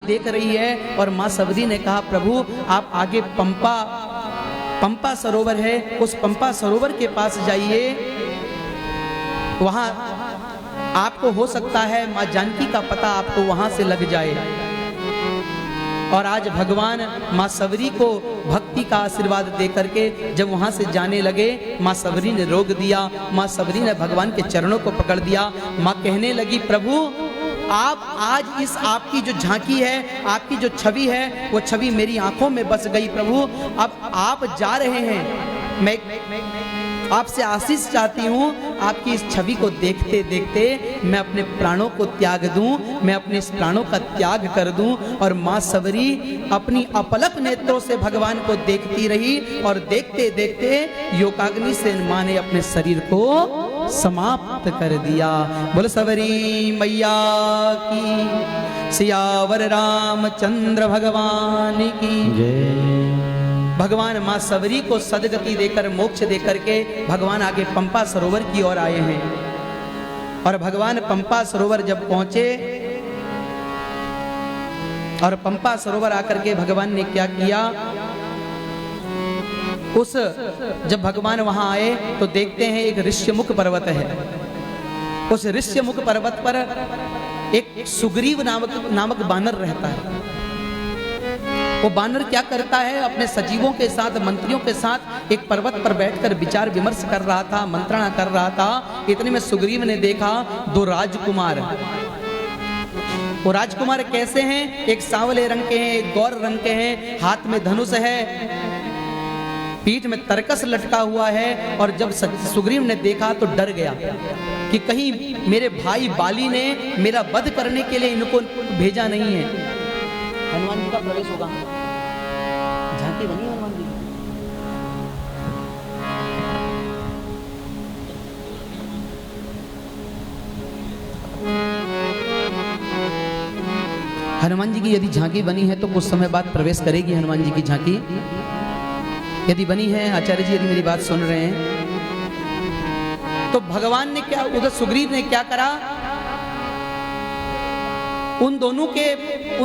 देख रही है और माँ सबरी ने कहा प्रभु आप आगे पंपा सरोवर है, उस पंपा सरोवर के पास जाइए, वहां आपको हो सकता है माँ जानकी का पता आपको वहां से लग जाए। और आज भगवान माँ सबरी को भक्ति का आशीर्वाद दे करके जब वहां से जाने लगे, माँ सबरी ने रोक दिया। माँ सबरी ने भगवान के चरणों को पकड़ दिया। माँ कहने लगी प्रभु आप आज इस आपकी जो झांकी है, आपकी जो छवि है, वो छवि मेरी आंखों में बस गई प्रभु। अब आप जा रहे हैं, मैं आपसे आशीष चाहती हूँ, आपकी इस छवि को देखते देखते मैं अपने प्राणों को त्याग दूं, मैं अपने इस प्राणों का त्याग कर दूं। और माँ सबरी अपनी अपलक नेत्रों से भगवान को देखती रही और देखते देखते योगाग्नि से माँ ने अपने शरीर को समाप्त कर दिया। बोल सबरी मैया की, सियावर रामचंद्र भगवान की जय। भगवान माँ सबरी को सदगति देकर मोक्ष देकर के भगवान आगे पंपा सरोवर की ओर आए हैं। और भगवान पंपा सरोवर जब पहुंचे और पंपा सरोवर आकर के भगवान ने क्या किया, जब भगवान वहां आए तो देखते हैं एक ऋष्यमुख पर्वत है। उस ऋष्यमुख पर्वत पर एक सुग्रीव नामक बानर रहता है। वो बानर क्या करता है, अपने सजीवों के साथ, मंत्रियों के साथ एक पर्वत पर बैठकर विचार विमर्श कर रहा था, मंत्रणा कर रहा था। इतने में सुग्रीव ने देखा दो राजकुमार। वो राजकुमार कैसे हैं, एक सांवले रंग के हैं, एक गौर रंग के हैं, हाथ में धनुष है, पीठ में तरकस लटका हुआ है। और जब सुग्रीव ने देखा तो डर गया कि कहीं मेरे भाई बाली ने मेरा वध करने के लिए इनको भेजा नहीं है। हनुमान जी का प्रवेश होगा, झांकी बनी हनुमान जी। हनुमान जी की यदि झांकी बनी है तो कुछ समय बाद प्रवेश करेगी हनुमान जी की झांकी। यदि बनी है, आचार्य जी यदि मेरी बात सुन रहे हैं, तो भगवान ने क्या, उधर सुग्रीव ने क्या करा, उन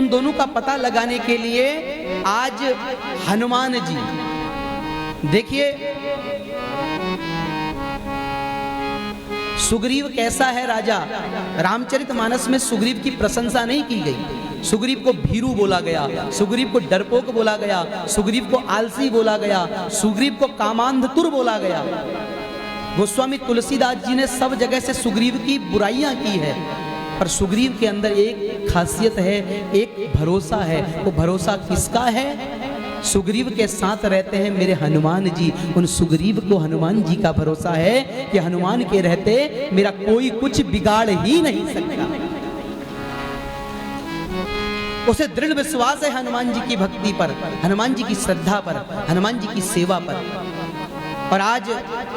दोनों का पता लगाने के लिए आज हनुमान जी, देखिए सुग्रीव कैसा है राजा। रामचरितमानस में सुग्रीव की प्रशंसा नहीं की गई। सुग्रीव को भीरू बोला गया, सुग्रीव को डरपोक बोला गया, सुग्रीव को आलसी बोला गया, सुग्रीव को कामांधतुर बोला गया। गोस्वामी तुलसीदास जी ने सब जगह से सुग्रीव की बुराइयां की है, पर सुग्रीव के अंदर एक खासियत है, एक भरोसा है। वो भरोसा किसका है? सुग्रीव के साथ रहते हैं मेरे हनुमान जी। उन सुग्रीव को हनुमान जी का भरोसा है कि हनुमान के रहते मेरा कोई कुछ बिगाड़ ही नहीं सकता। उसे दृढ़ विश्वास है हनुमान जी की भक्ति पर, हनुमान जी की श्रद्धा पर, हनुमान जी की सेवा पर। और आज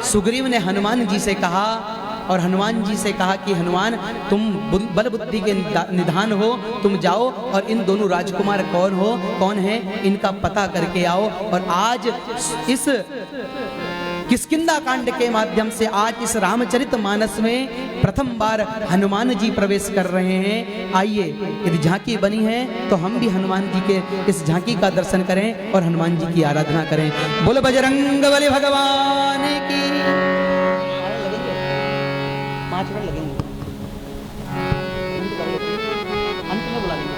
सुग्रीव ने हनुमान जी से कहा, और हनुमान जी से कहा कि हनुमान तुम बल बुद्धि के निधान हो, तुम जाओ और इन दोनों राजकुमार कौन है इनका पता करके आओ। और आज इस किष्किंधा कांड के माध्यम से, आज इस रामचरितमानस में प्रथम बार हनुमान जी प्रवेश कर रहे हैं। आइए, यदि झांकी बनी है तो हम भी हनुमान जी के इस झांकी का दर्शन करें और हनुमान जी की आराधना करें। बोलो बजरंगबली भगवान की। 5 मिनट लगेंगे, अंत में बुला लेंगे।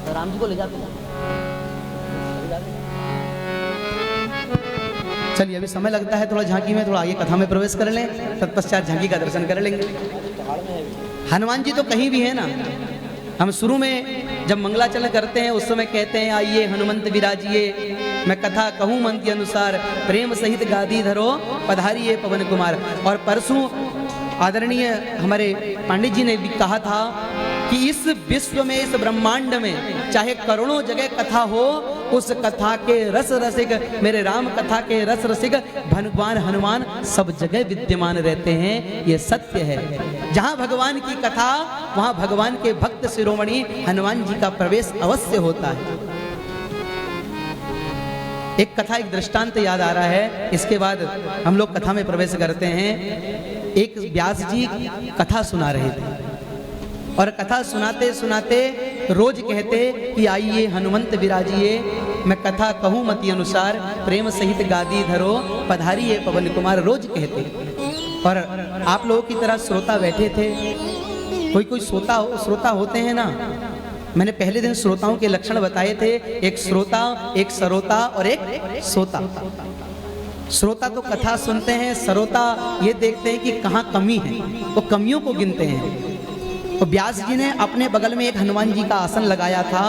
राम जी को ले जाते हैं। चलिए, अभी समय लगता है थोड़ा झांकी में, थोड़ा आगे कथा में प्रवेश कर लें, तत्पश्चात झांकी का दर्शन कर लेंगे। हनुमान जी तो कहीं भी है ना। हम शुरू में जब मंगलाचरण करते हैं उस समय कहते हैं आइए हनुमंत विराजिए, मैं कथा कहूँ मन के अनुसार, प्रेम सहित गादी धरो पधारिए पवन कुमार। और परसों आदरणीय हमारे पंडित जी ने भी कहा था कि इस विश्व में, इस ब्रह्मांड में चाहे करोड़ों जगह कथा हो, उस कथा के रस रसिक, मेरे राम कथा के रस रसिक भगवान हनुमान सब जगह विद्यमान रहते हैं। ये सत्य है। जहां भगवान की कथा, वहां भगवान के भक्त शिरोमणि हनुमान जी का प्रवेश अवश्य होता है। एक कथा, एक दृष्टांत याद आ रहा है। इसके बाद हम लोग कथा में प्रवेश करते हैं। एक व्यास जी कथा सुना रहे थे और कथा सुनाते सुनाते रोज कहते कि आइए हनुमंत विराजिए, मैं कथा कहूँ मति अनुसार, प्रेम सहित गादी धरो, पधारिए पवन कुमार, रोज कहते। और आप लोगों की तरह श्रोता बैठे थे। कोई श्रोता होते हैं ना। मैंने पहले दिन श्रोताओं के लक्षण बताए थे, एक श्रोता, एक सरोता और एक सोता। श्रोता तो कथा सुनते हैं, सरोता ये देखते हैं कि कहाँ कमी है, वो कमियों को गिनते हैं। तो व्यास जी ने अपने बगल में एक हनुमान जी का आसन लगाया था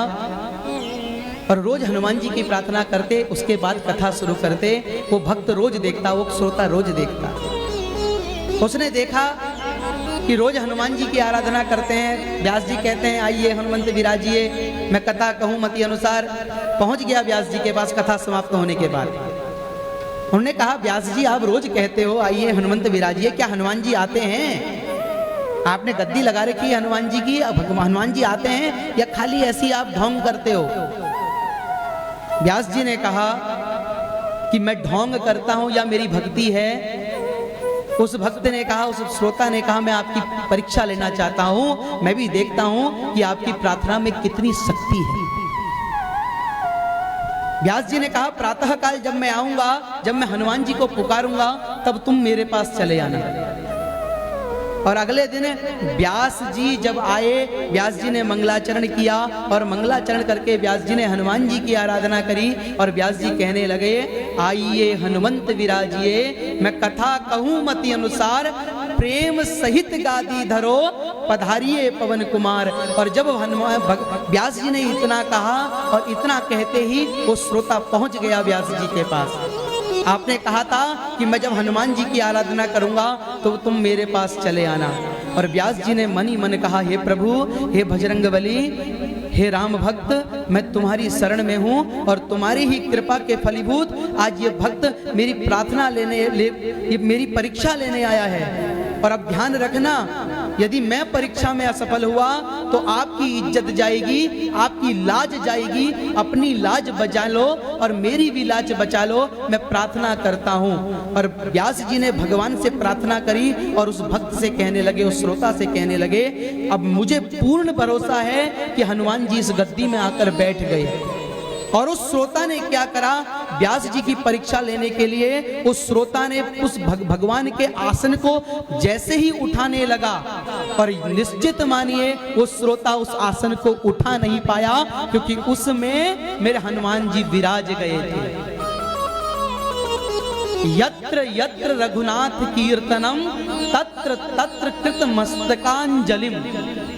और रोज हनुमान जी की प्रार्थना करते, उसके बाद कथा शुरू करते। वो भक्त रोज देखता, वो श्रोता रोज देखता। उसने देखा कि रोज हनुमान जी की आराधना करते हैं। व्यास जी कहते हैं आइए हनुमंत विराजिए, मैं कथा कहूँ मति अनुसार। पहुंच गया व्यास जी के पास कथा समाप्त होने के बाद। उन्होंने कहा व्यास जी आप रोज कहते हो आइए हनुमंत विराजिए, क्या हनुमान जी आते हैं? आपने गद्दी लगा रखी है हनुमान जी की, अब हनुमान जी आते हैं या खाली ऐसी आप ढोंग करते हो? व्यास जी ने कहा कि मैं ढोंग करता हूं या मेरी भक्ति है। उस भक्त ने कहा, उस श्रोता ने कहा मैं आपकी परीक्षा लेना चाहता हूं, मैं भी देखता हूं कि आपकी प्रार्थना में कितनी शक्ति है। व्यास जी ने कहा प्रातः काल जब मैं आऊंगा, जब मैं हनुमान जी को पुकारूंगा, तब तुम मेरे पास चले आना। और अगले दिन व्यास जी जब आए, व्यास जी ने मंगलाचरण किया और मंगलाचरण करके व्यास जी ने हनुमान जी की आराधना करी और व्यास जी कहने लगे आइए हनुमंत विराजिए, मैं कथा कहूँ मति अनुसार, प्रेम सहित गादी धरो, पधारिए पवन कुमार। और जब व्यास जी ने इतना कहा और इतना कहते ही वो श्रोता पहुंच गया व्यास जी के पास। आपने कहा था कि मैं जब हनुमान जी की आराधना करूंगा तो तुम मेरे पास चले आना। और व्यास जी ने मन ही मन कहा हे प्रभु, हे बजरंगबली, हे राम भक्त, मैं तुम्हारी शरण में हूँ और तुम्हारी ही कृपा के फलीभूत आज ये भक्त मेरी प्रार्थना ये मेरी परीक्षा लेने आया है। और अब ध्यान रखना, यदि मैं परीक्षा में असफल हुआ तो आपकी इज्जत जाएगी, आपकी लाज जाएगी। अपनी लाज बचा लो और मेरी भी लाज बचा लो, मैं प्रार्थना करता हूँ। और व्यास जी ने भगवान से प्रार्थना करी और उस भक्त से कहने लगे, उस श्रोता से कहने लगे अब मुझे पूर्ण भरोसा है कि हनुमान जी इस गद्दी में आकर बैठ गए। और उस श्रोता ने क्या करा, व्यास जी की परीक्षा लेने के लिए उस श्रोता ने उस भगवान के आसन को जैसे ही उठाने लगा, और निश्चित मानिए वो श्रोता उस आसन को उठा नहीं पाया, क्योंकि उसमें मेरे हनुमान जी विराज गए थे। यत्र यत्र रघुनाथ कीर्तनम तत्र तत्र कृत मस्तकांजलिम।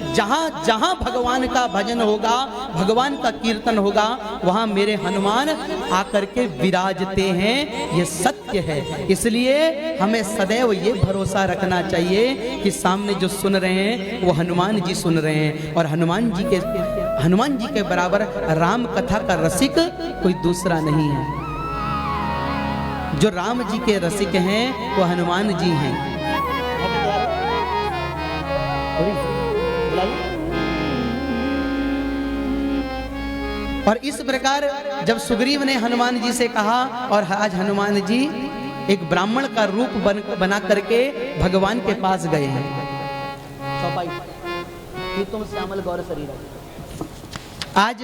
जहां जहां भगवान का भजन होगा, भगवान का कीर्तन होगा, वहां मेरे हनुमान आकर के विराजते हैं। ये सत्य है। इसलिए हमें सदैव ये भरोसा रखना चाहिए कि सामने जो सुन रहे हैं वो हनुमान जी सुन रहे हैं। और हनुमान जी के बराबर राम कथा का रसिक कोई दूसरा नहीं है। जो राम जी के रसिक हैं वो हनुमान जी हैं। और इस प्रकार जब सुग्रीव ने हनुमान जी से कहा, और आज हनुमान जी एक ब्राह्मण का रूप बना करके भगवान के पास गए हैं। तुम श्यामल गौर शरीर। आज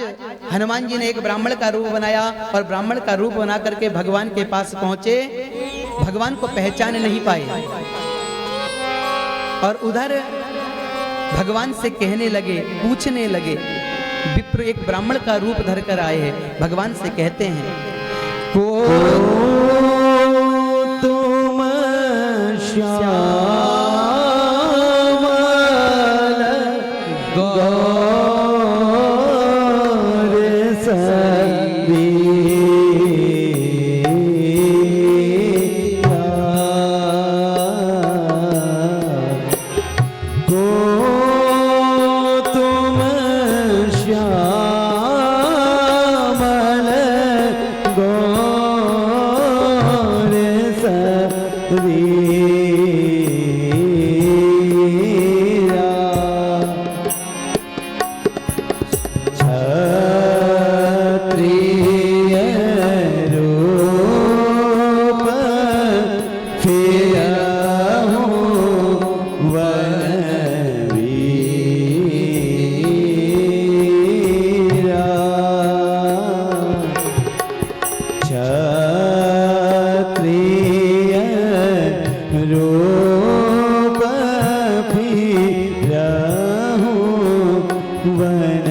हनुमान जी ने एक ब्राह्मण का रूप बनाया और ब्राह्मण का रूप बना करके भगवान के पास पहुंचे। भगवान को पहचान नहीं पाए और उधर भगवान से कहने लगे, पूछने लगे। विप्र एक ब्राह्मण का रूप धर कर आए हैं, भगवान से कहते हैं को तुम श्यामल क्षत्रिय रूप फिरहु वन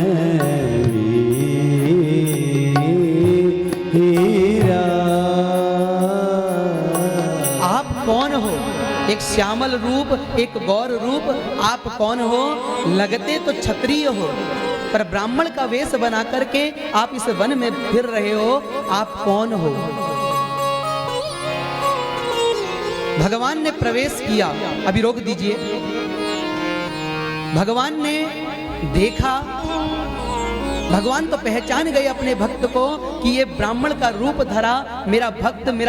वीरा। आप कौन हो? एक श्यामल रूप, एक गौर रूप, आप कौन हो? लगते तो क्षत्रिय हो, पर ब्राह्मण का वेश बना करके आप इस वन में फिर रहे हो, आप कौन हो? भगवान ने प्रवेश किया, अभी रोक दीजिए। भगवान ने देखा, भगवान तो पहचान गए अपने भक्त को कि ये ब्राह्मण का रूप धरा मेरा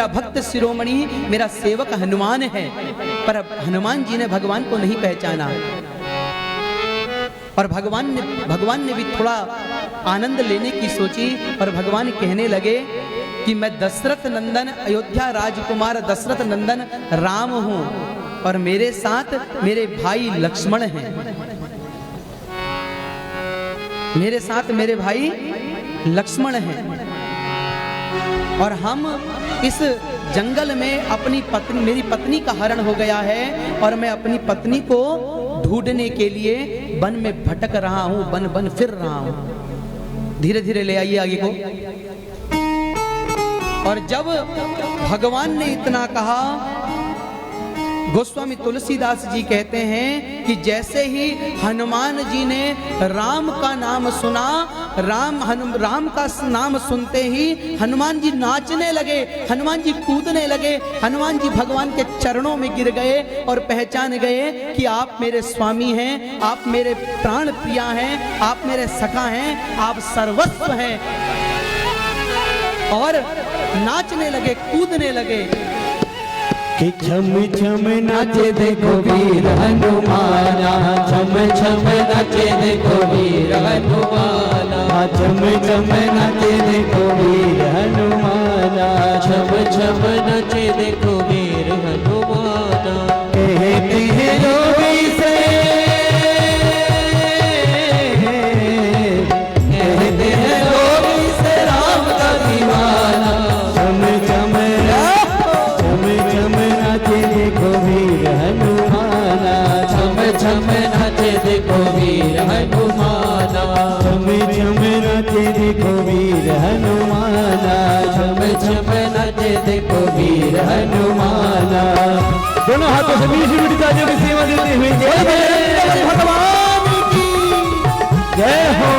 भक्त शिरोमणि, मेरा सेवक हनुमान है। पर हनुमान जी ने भगवान को नहीं पहचाना, और भगवान ने भी थोड़ा आनंद लेने की सोची, और भगवान कहने लगे कि मैं दशरथ नंदन, अयोध्या राजकुमार दशरथ नंदन राम हूं, और मेरे साथ मेरे भाई लक्ष्मण हैं। मेरे साथ मेरे भाई लक्ष्मण हैं, और हम इस जंगल में मेरी पत्नी का हरण हो गया है, और मैं अपनी पत्नी को ढूंढने के लिए वन में भटक रहा हूं, वन फिर रहा हूं। धीरे धीरे ले आइए आगे को। और जब भगवान ने इतना कहा, गोस्वामी तुलसीदास जी कहते हैं कि जैसे ही हनुमान जी ने राम का नाम सुना, राम का नाम सुनते ही हनुमान जी नाचने लगे, हनुमान जी कूदने लगे, हनुमान जी भगवान के चरणों में गिर गए और पहचान गए कि आप मेरे स्वामी हैं, आप मेरे प्राण प्रिया हैं, आप मेरे सखा हैं, आप सर्वस्व हैं। और नाचने लगे, कूदने लगे कि छम छम नाचे देखो वीर हनुमाना, छम छम नाचे देखो वीर हनुमाना, छम छम नाचे देखो वीर हनुमाना, छम छम नाचे देखो वीर हनुमाना। कहते हैं जोगी से, कहते हैं जोगी से राम का दीवाना, छम छम नाचे देखो वीर हनुमाना, छम छम नाचे देखो वीर हनुमाना, छम छम नाचे देखो वीर हनुमाना, छम छम नाचे देखो वीर हनुमाना। दोनों हाथों से मीठी मीठी तालियों की सेवा देते हुए जय भगवान की जय हो।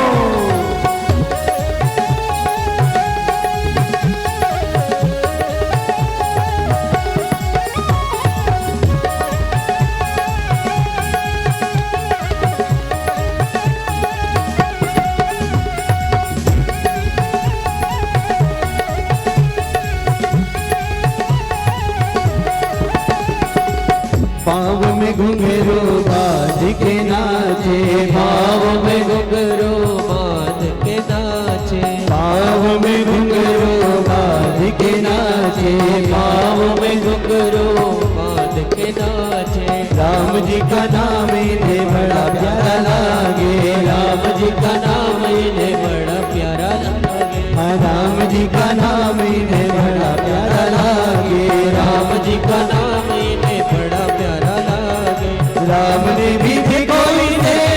पाँव में घुंघरू बांध के नाचे, पाँव में घुंघरू बांध के नाचे, पाँव में घुंघरू बांध के नाचे, पाँव में घुंघरू बांध के नाचे। राम जी का नाम इन्हें बड़ा प्यारा लागे, राम जी का नाम इन्हें बड़ा प्यारा लागे, राम जी का नाम इन्हें बड़ा प्यारा लागे, राम जी का नाम इन्हें बड़ा प्यारा लागे। राम ने भी देखो इन्हें,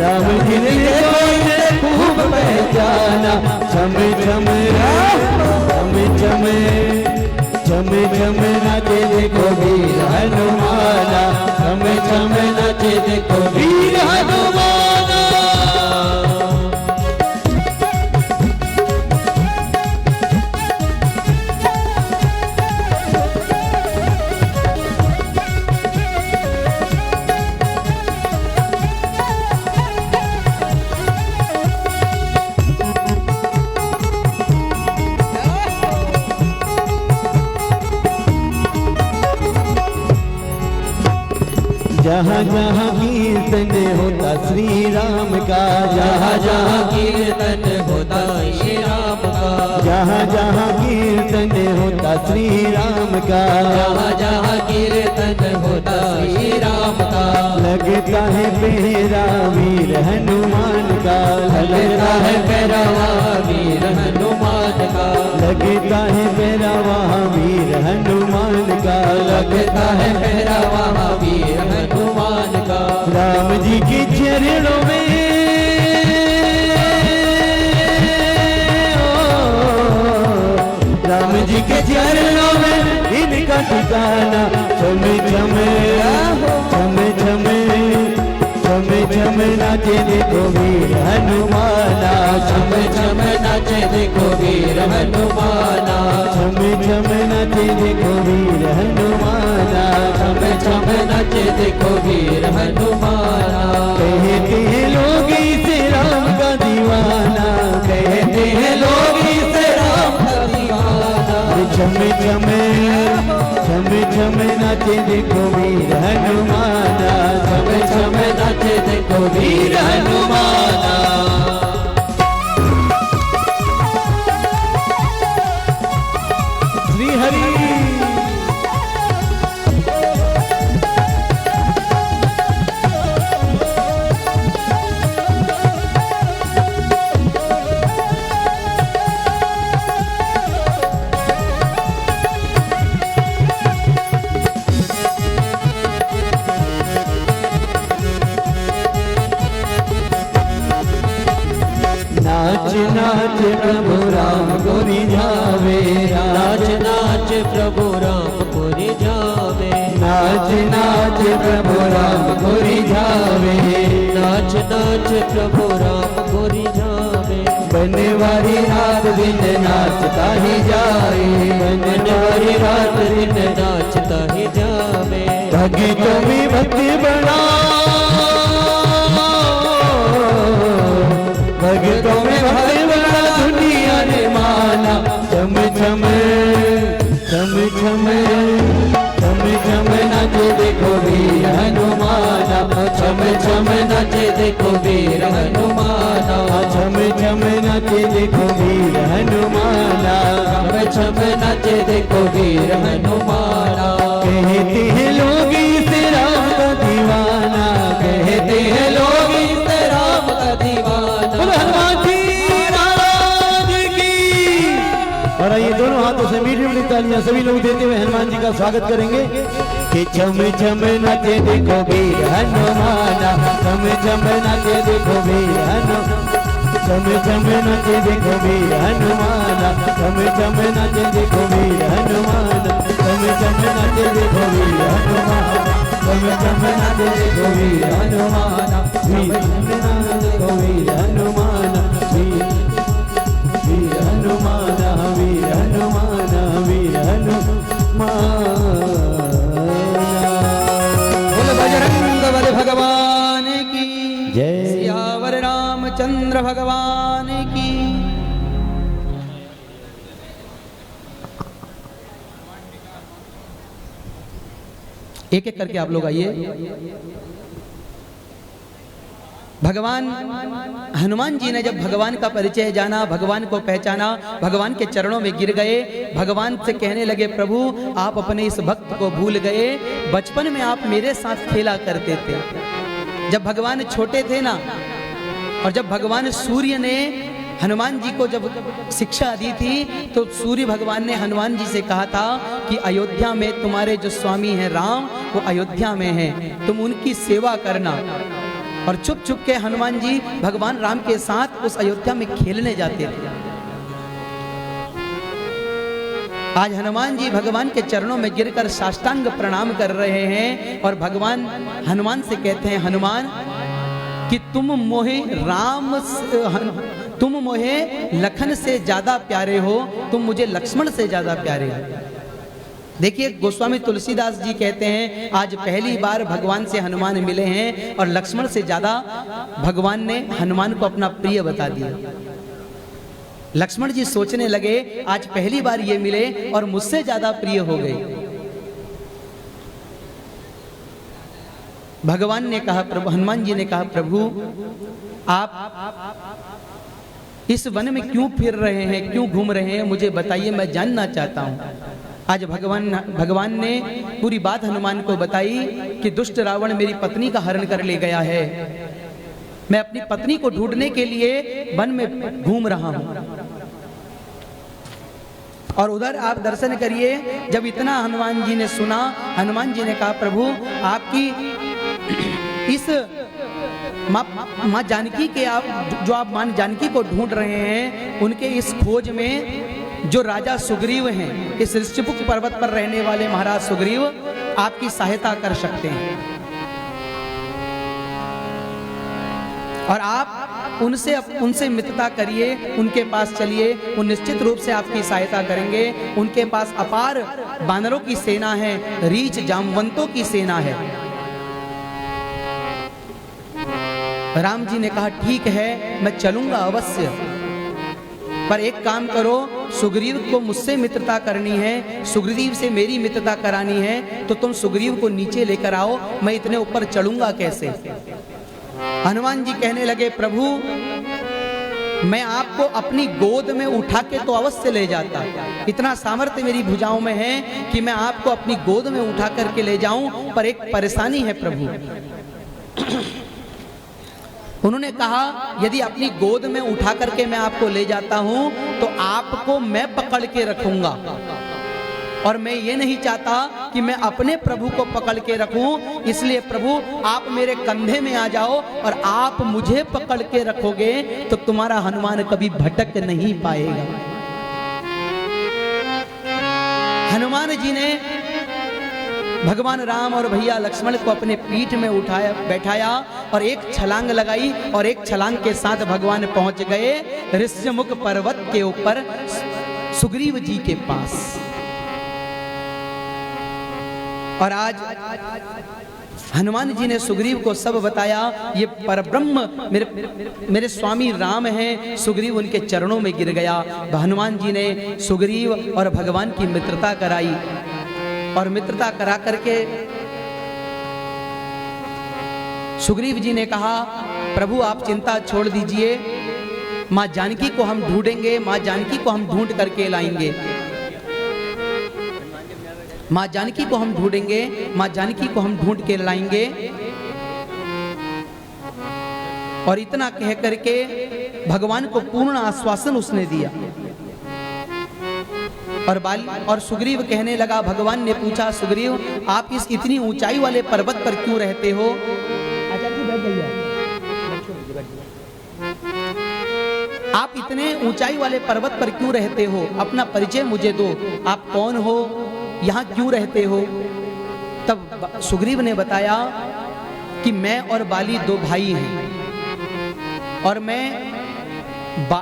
राम जी ने देखो इन्हें खूब पहचाना। छम छम छम छम नाचे देखो वीर हनुमाना, छम छम नाचे देखो वीर हनुमाना। जहाँ जहाँ कीर्तन होता श्री राम का, जहाँ जहाँ कीर्तन होता श्री राम का, जहाँ जहाँ कीर्तन होता श्री राम का, जहाँ जहाँ कीर्तन होता श्री राम का। लगता है पहरा वीर हनुमान का, लगता है पहरावा वीर हनुमान का, ठिकाना। छम छम छम छम छम छम नाचे देखो वीर हनुमाना। छम छम नाचे देखो वीर हनुमाना। छम छम नाचे देखो वीर हनुमाना। छम छम नाचे देखो वीर हनुमाना। कहते हैं लोग इसे राम का दीवाना। कहते हैं लोग इसे राम का दीवाना। छम छम छम छम नाचे देखो वीर हनुमाना। छम छम नाचे देखो वीर हनुमाना। श्री हरि नाच नाच प्रभु राम गोरी जावे। नाच नाच प्रभु राम गोरी जावे। नाच नाच प्रभु राम गोरी जावे। नाच नाच प्रभु राम गोरी जावे। बनवारी रात दिन नाचता ही जाए। बनवारी रात दिन नाचता ही जावे। भक्तों में भक्ति बना। भक्तों में भक्ति बना दुनिया ने माना। छम छम छम छम छम छम नाचे देखो वीर हनुमाना। छम छम नाचे देखो वीर हनुमाना। छम छम नाचे देखो वीर हनुमाना। छम छम नाचे देखो वीर हनुमाना। कहते हैं लोग इसे राम का दीवाना। कहते हैं लोग इसे राम का दीवाना। हनुमान जी महाराज की। और ये दोनों हाथों से मीठी मीठी तालियां सभी लोग देते हुए हनुमान जी का स्वागत करेंगे कि छम छम नाचे देखो वीर हनुमाना। छम छम नाचे देखो वीर हनुमाना। छम छम नाचे देखो वीर हनुमाना। छम छम नाचे देखो वीर हनुमाना। छम छम नाचे देखो वीर हनुमाना। छम छम नाचे देखो वीर हनुमाना। वीर देखो वीर हनुमाना। वीर हनुमाना। वीर हनुमाना। वीर हनुमाना। बोल बजरंग बली भगवान की जय। सियावर रामचंद्र भगवान की। एक एक करके आप लोग आइए। भगवान हनुमान जी ने जब भगवान का परिचय जाना, भगवान को पहचाना, भगवान के चरणों में गिर गए, भगवान से कहने लगे प्रभु आप अपने इस भक्त को भूल गए। बचपन में आप मेरे साथ खेला करते थे। जब भगवान छोटे थे ना, और जब भगवान सूर्य ने हनुमान जी को जब शिक्षा दी थी तो सूर्य भगवान ने हनुमान जी से कहा था कि अयोध्या में तुम्हारे जो स्वामी हैं राम, वो अयोध्या में हैं, तुम उनकी सेवा करना। और चुप चुप के हनुमान जी भगवान राम के साथ उस अयोध्या में खेलने जाते थे। आज हनुमान जी भगवान के चरणों में गिरकर साष्टांग प्रणाम कर रहे हैं और भगवान हनुमान से कहते हैं हनुमान कि तुम मोहे लखन से ज्यादा प्यारे हो, तुम मुझे लक्ष्मण से ज्यादा प्यारे हो। देखिए गोस्वामी तुलसीदास जी कहते हैं आज पहली बार भगवान से हनुमान मिले हैं और लक्ष्मण से ज्यादा भगवान ने हनुमान को अपना प्रिय बता दिया। लक्ष्मण जी सोचने लगे आज पहली बार ये मिले और मुझसे ज्यादा प्रिय हो गए। भगवान ने कहा प्रभु, हनुमान जी ने कहा प्रभु आप इस वन में क्यों फिर रहे हैं, क्यों घूम रहे हैं, मुझे बताइए, मैं जानना चाहता हूँ। आज भगवान ने पूरी बात हनुमान को बताई कि दुष्ट रावण मेरी पत्नी का हरण कर ले गया है, मैं अपनी पत्नी को ढूंढने के लिए वन में घूम रहा हूं। और उधर आप दर्शन करिए, जब इतना हनुमान जी ने सुना, हनुमान जी ने कहा प्रभु आपकी इस माँ जानकी के आप जो आप माँ जानकी को ढूंढ रहे हैं, उनके इस खोज में जो राजा सुग्रीव हैं, इस ऋष्यमुख पर्वत पर रहने वाले महाराज सुग्रीव आपकी सहायता कर सकते हैं और आप उनसे मित्रता करिए, उनके पास चलिए, वो निश्चित रूप से आपकी सहायता करेंगे। उनके पास अपार बानरों की सेना है, रीछ जामवंतों की सेना है। राम जी ने कहा ठीक है, मैं चलूंगा अवश्य, पर एक काम करो, सुग्रीव को मुझसे मित्रता करनी है, सुग्रीव से मेरी मित्रता करानी है, तो तुम सुग्रीव को नीचे लेकर आओ, मैं इतने ऊपर चढ़ूंगा कैसे। हनुमान जी कहने लगे प्रभु मैं आपको अपनी गोद में उठा के तो अवश्य ले जाता, इतना सामर्थ्य मेरी भुजाओं में है कि मैं आपको अपनी गोद में उठा करके ले जाऊं, पर एक परेशानी है प्रभु। उन्होंने कहा यदि अपनी गोद में उठा करके मैं आपको ले जाता हूं तो आपको मैं पकड़ के रखूंगा, और मैं ये नहीं चाहता कि मैं अपने प्रभु को पकड़ के रखूं, इसलिए प्रभु आप मेरे कंधे में आ जाओ और आप मुझे पकड़ के रखोगे तो तुम्हारा हनुमान कभी भटक नहीं पाएगा। हनुमान जी ने भगवान राम और भैया लक्ष्मण को अपने पीठ में उठाया, बैठाया और एक छलांग लगाई और एक छलांग के साथ भगवान पहुंच गए ऋष्यमुख पर्वत के ऊपर सुग्रीव जी के पास। और आज हनुमान जी ने सुग्रीव को सब बताया, ये परब्रह्म मेरे स्वामी राम हैं। सुग्रीव उनके चरणों में गिर गया। हनुमान जी ने सुग्रीव और भगवान की मित्रता कराई और मित्रता करा करके सुग्रीव जी ने कहा प्रभु आप चिंता छोड़ दीजिए, माँ जानकी को हम ढूंढेंगे, माँ जानकी को हम ढूंढ करके लाएंगे, माँ जानकी को हम ढूंढेंगे, माँ जानकी को हम ढूंढ के लाएंगे। और इतना कह करके भगवान को पूर्ण आश्वासन उसने दिया। और सुग्रीव कहने लगा, भगवान ने पूछा सुग्रीव आप इस इतनी ऊंचाई वाले पर्वत पर क्यों रहते हो? आप इतने ऊंचाई वाले पर्वत पर क्यों रहते हो? अपना परिचय मुझे दो, आप कौन हो, यहाँ क्यों रहते हो? तब सुग्रीव ने बताया कि मैं और बाली दो भाई हैं और मैं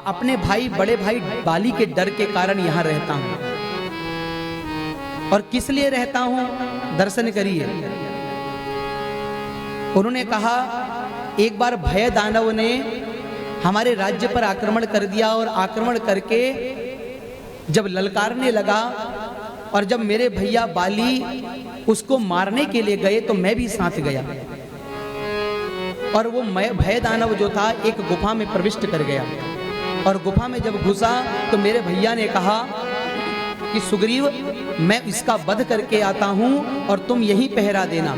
अपने भाई बड़े भाई बाली के डर के कारण यहाँ रहता हूँ। और किस लिए रहता हूँ दर्शन करिए। उन्होंने कहा एक बार भय दानव ने हमारे राज्य पर आक्रमण कर दिया और आक्रमण करके जब ललकारने लगा और जब मेरे भैया बाली उसको मारने के लिए गए तो मैं भी साथ गया और वो भय दानव जो था एक गुफा में प्रविष्ट कर गया। और गुफा में जब घुसा तो मेरे भैया ने कहा कि सुग्रीव मैं इसका वध करके आता हूं और तुम यहीं पहरा देना,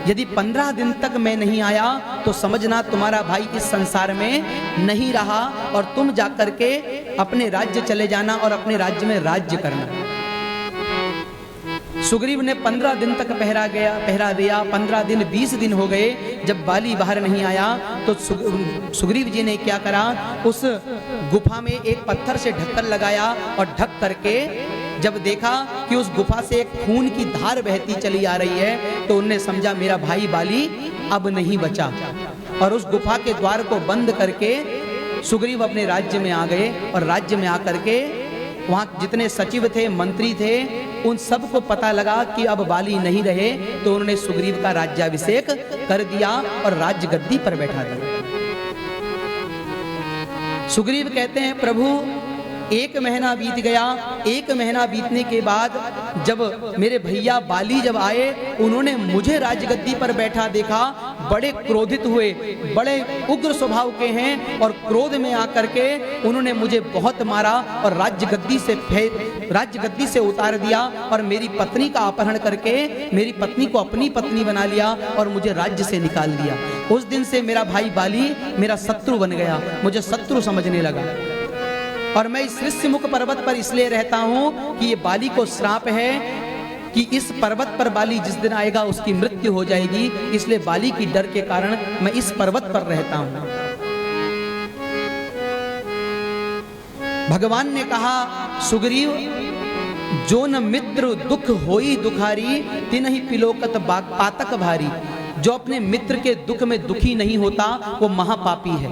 यदि 15 दिन तक मैं नहीं आया तो समझना तुम्हारा भाई इस संसार में नहीं रहा और तुम जाकर के अपने राज्य चले जाना और अपने राज्य में राज्य करना। सुग्रीव ने 15 दिन तक पहरा दिया। 15 दिन 20 दिन हो गए, जब बाली बाहर नहीं आया तो सुग्रीव जी ने क्या करा, उस गुफा में एक पत्थर से ढक्कन लगाया और ढक करके जब देखा कि उस गुफा से एक खून की धार बहती चली आ रही है तो उनने समझा मेरा भाई बाली अब नहीं बचा, और उस गुफा के द्वार को बंद करके सुग्रीव अपने राज्य में आ गए। और राज्य में आकर के वहाँ जितने सचिव थे, मंत्री थे, उन सबको पता लगा कि अब बाली नहीं रहे, तो उन्होंने सुग्रीव का राज्याभिषेक कर दिया और राज्य गद्दी पर बैठा दिया। सुग्रीव कहते हैं प्रभु 1 महीना बीत गया। 1 महीना बीतने के बाद जब मेरे भैया बाली जब आए, उन्होंने मुझे राजगद्दी पर बैठा देखा, बड़े क्रोधित हुए, बड़े उग्र स्वभाव के हैं और क्रोध में आकर के उन्होंने मुझे बहुत मारा और राज्यगद्दी से उतार दिया और मेरी पत्नी का अपहरण करके मेरी पत्नी को अपनी पत्नी बना लिया और मुझे राज्य से निकाल दिया। उस दिन से मेरा भाई बाली मेरा शत्रु बन गया, मुझे शत्रु समझने लगा। और मैं इस ऋष्यमुख पर्वत पर इसलिए रहता हूं कि ये बाली को श्राप है कि इस पर्वत पर बाली जिस दिन आएगा उसकी मृत्यु हो जाएगी, इसलिए बाली की डर के कारण मैं इस पर्वत पर रहता हूं। भगवान ने कहा सुग्रीव जो न मित्र दुख होई दुखारी तिनहि पिलोकत पातक भारी। जो अपने मित्र के दुख में दुखी नहीं होता वो महापापी है।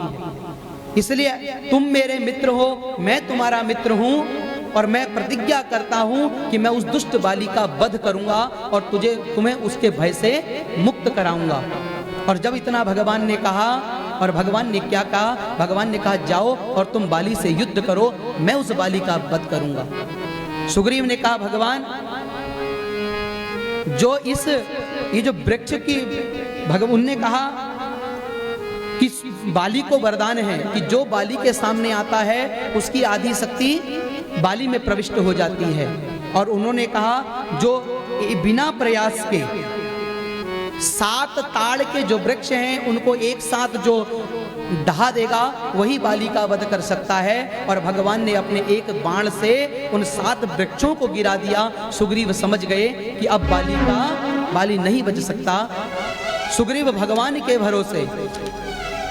इसलिए तुम मेरे मित्र हो, मैं तुम्हारा मित्र हूं और मैं प्रतिज्ञा करता हूं कि मैं उस दुष्ट बाली का वध करूंगा और तुम्हें उसके भय से मुक्त कराऊंगा। और जब इतना भगवान ने कहा, और भगवान ने क्या कहा, भगवान ने कहा जाओ और तुम बाली से युद्ध करो, मैं उस बाली का वध करूंगा। सुग्रीव ने कहा भगवान जो ये जो वृक्ष की उनने कहा कि बाली को वरदान है कि जो बाली के सामने आता है उसकी आधी शक्ति बाली में प्रविष्ट हो जाती है। और उन्होंने कहा जो बिना प्रयास के 7 ताड़ के जो वृक्ष हैं उनको एक साथ जो ढहा देगा वही बाली का वध कर सकता है। और भगवान ने अपने एक बाण से उन 7 वृक्षों को गिरा दिया। सुग्रीव समझ गए कि अब बाली नहीं बच सकता। सुग्रीव भगवान के भरोसे,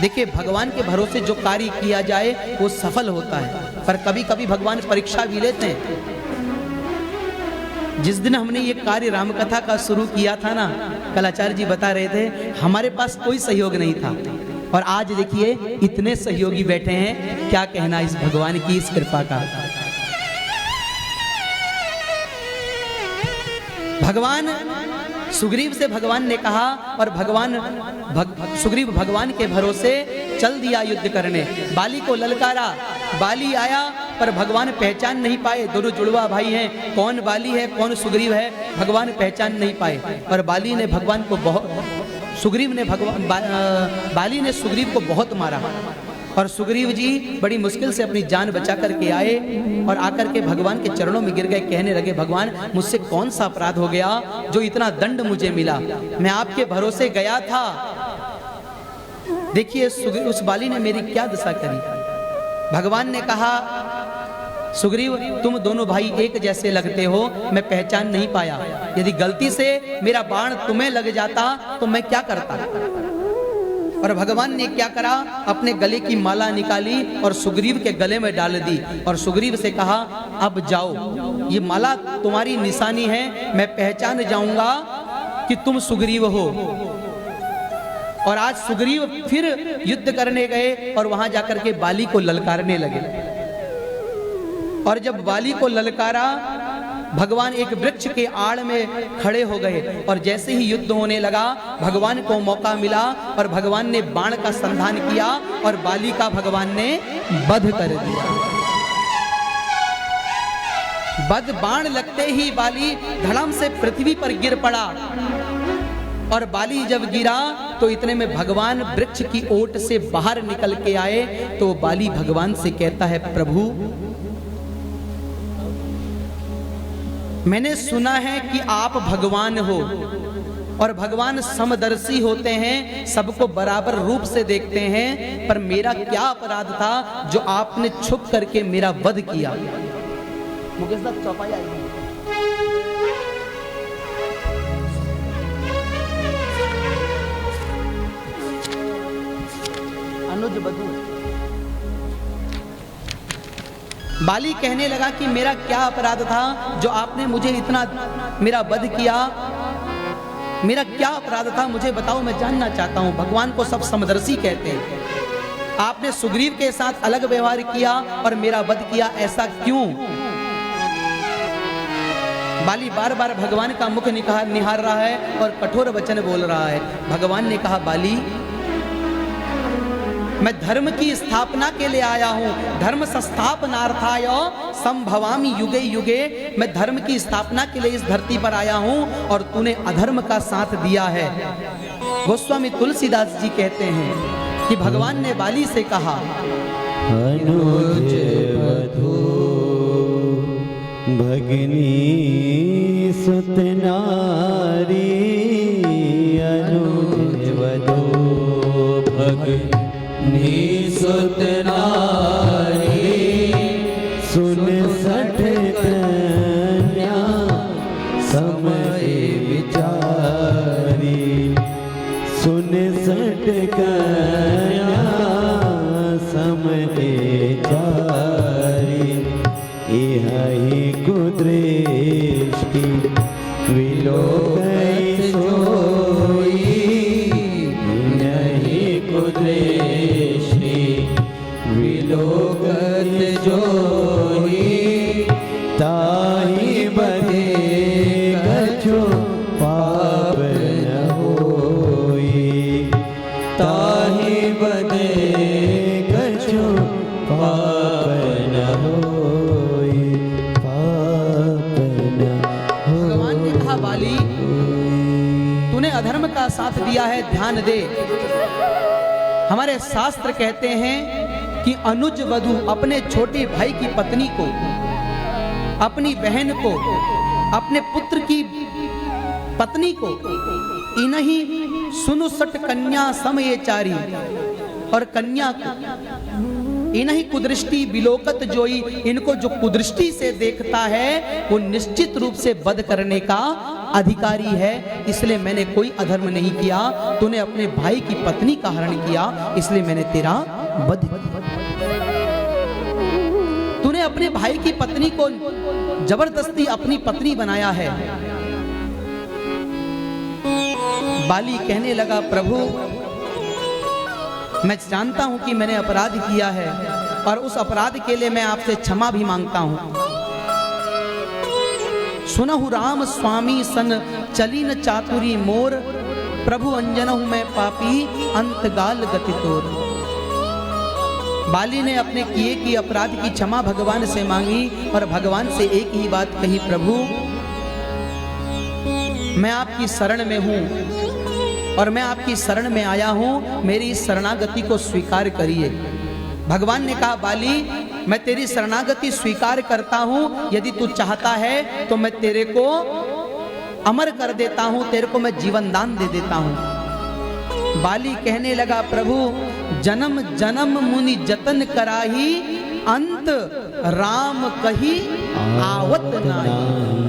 देखिए भगवान के भरोसे जो कार्य किया जाए वो सफल होता है, पर कभी कभी भगवान परीक्षा भी लेते हैं। जिस दिन हमने ये कार्य रामकथा का शुरू किया था ना, कल आचार्य जी बता रहे थे हमारे पास कोई सहयोग नहीं था, और आज देखिए इतने सहयोगी बैठे हैं। क्या कहना इस भगवान की इस कृपा का। भगवान सुग्रीव से भगवान ने कहा, और सुग्रीव भगवान के भरोसे चल दिया युद्ध करने। बाली को ललकारा, बाली आया पर भगवान पहचान नहीं पाए। दोनों जुड़वा भाई हैं, कौन बाली है कौन सुग्रीव है भगवान पहचान नहीं पाए। और बाली ने भगवान को बाली ने सुग्रीव को बहुत मारा। और सुग्रीव जी बड़ी मुश्किल से अपनी जान बचा करके आए और आकर के भगवान के चरणों में गिर गए। कहने लगे भगवान मुझसे कौन सा अपराध हो गया जो इतना दंड मुझे मिला। मैं आपके भरोसे गया था, देखिए उस बाली ने मेरी क्या दशा करी। भगवान ने कहा सुग्रीव तुम दोनों भाई एक जैसे लगते हो, मैं पहचान नहीं पाया। यदि गलती से मेरा बाण तुम्हें लग जाता तो मैं क्या करता। और भगवान ने क्या करा, अपने गले की माला निकाली और सुग्रीव के गले में डाल दी और सुग्रीव से कहा अब जाओ, ये माला तुम्हारी निशानी है, मैं पहचान जाऊंगा कि तुम सुग्रीव हो। और आज सुग्रीव फिर युद्ध करने गए और वहां जाकर के बाली को ललकारने लगे। और जब बाली को ललकारा, भगवान एक वृक्ष के आड़ में खड़े हो गए और जैसे ही युद्ध होने लगा भगवान को मौका मिला और भगवान ने बाण का संधान किया और बाली का भगवान ने वध कर दिया। वध बाण लगते ही बाली धड़ाम से पृथ्वी पर गिर पड़ा। और बाली जब गिरा तो इतने में भगवान वृक्ष की ओट से बाहर निकल के आए। तो बाली भगवान से कहता है प्रभु मैंने सुना है कि आप भगवान हो और भगवान समदर्शी होते हैं, सबको बराबर रूप से देखते हैं, पर मेरा क्या अपराध था जो आपने छुप करके मेरा वध किया। मुकेश दा चौपाई आई अनुज बधू। बाली कहने लगा कि मेरा क्या अपराध था जो आपने मुझे इतना मेरा वध किया, मेरा क्या अपराध था मुझे बताओ, मैं जानना चाहता हूं। भगवान को सब समदर्शी कहते हैं। आपने सुग्रीव के साथ अलग व्यवहार किया और मेरा वध किया, ऐसा क्यों। बाली बार बार भगवान का मुख निहार रहा है और कठोर वचन बोल रहा है। भगवान ने कहा बाली मैं धर्म की स्थापना के लिए आया हूं, धर्म संस्थापनार्थाय संभवामि युगे युगे। मैं धर्म की स्थापना के लिए इस धरती पर आया हूं और तूने अधर्म का साथ दिया है। गोस्वामी तुलसीदास जी कहते हैं कि भगवान ने बाली से कहा अनुज वधू भगिनी सुत नारी, अनुज वधू भगिनी सुत नारी, सुन सठ कन्या समय विचारी, सुन सठ कन्या समय विचारी, हहि कुदृष्टि विलोकत जोई नहीं कुदृष्टि विलोकत जोई ताहि बदे कछु पाप न होई ताहि बदे कछु पाप न होई पाप न भगवान ने कहा बाली तूने अधर्म का साथ दिया है, ध्यान दे। हमारे शास्त्र कहते हैं कि अनुज वधु अपने छोटे भाई की पत्नी को, अपनी बहन को, अपने पुत्र की पत्नी को इन्हीं सुनुसट कन्या समयचारी और कन्या को इन्हीं कुदृष्टि विलोकत जोई, इनको जो कुदृष्टि से देखता है वो निश्चित रूप से वध करने का अधिकारी है। इसलिए मैंने कोई अधर्म नहीं किया, तूने अपने भाई की पत्नी का हरण किया, इसलिए मैंने तेरा वध किया। तूने अपने भाई की पत्नी को जबरदस्ती अपनी पत्नी बनाया है। बाली कहने लगा प्रभु मैं जानता हूं कि मैंने अपराध किया है और उस अपराध के लिए मैं आपसे क्षमा भी मांगता हूं। सुनहु राम स्वामी सन चली न चातुरी मोर, प्रभु अंजनहु मैं पापी अंतगाल गति तोर। बाली ने अपने किए की अपराध की क्षमा भगवान से मांगी और भगवान से एक ही बात कही, प्रभु मैं आपकी शरण में हूं और मैं आपकी शरण में आया हूं, मेरी इस शरणागति को स्वीकार करिए। भगवान ने कहा बाली मैं तेरी शरणागति स्वीकार करता हूं, यदि तू चाहता है तो मैं तेरे को अमर कर देता हूं, तेरे को मैं जीवन दान दे देता हूं। बाली कहने लगा प्रभु जन्म जन्म मुनि जतन कराही, अंत राम कही आवत नाही।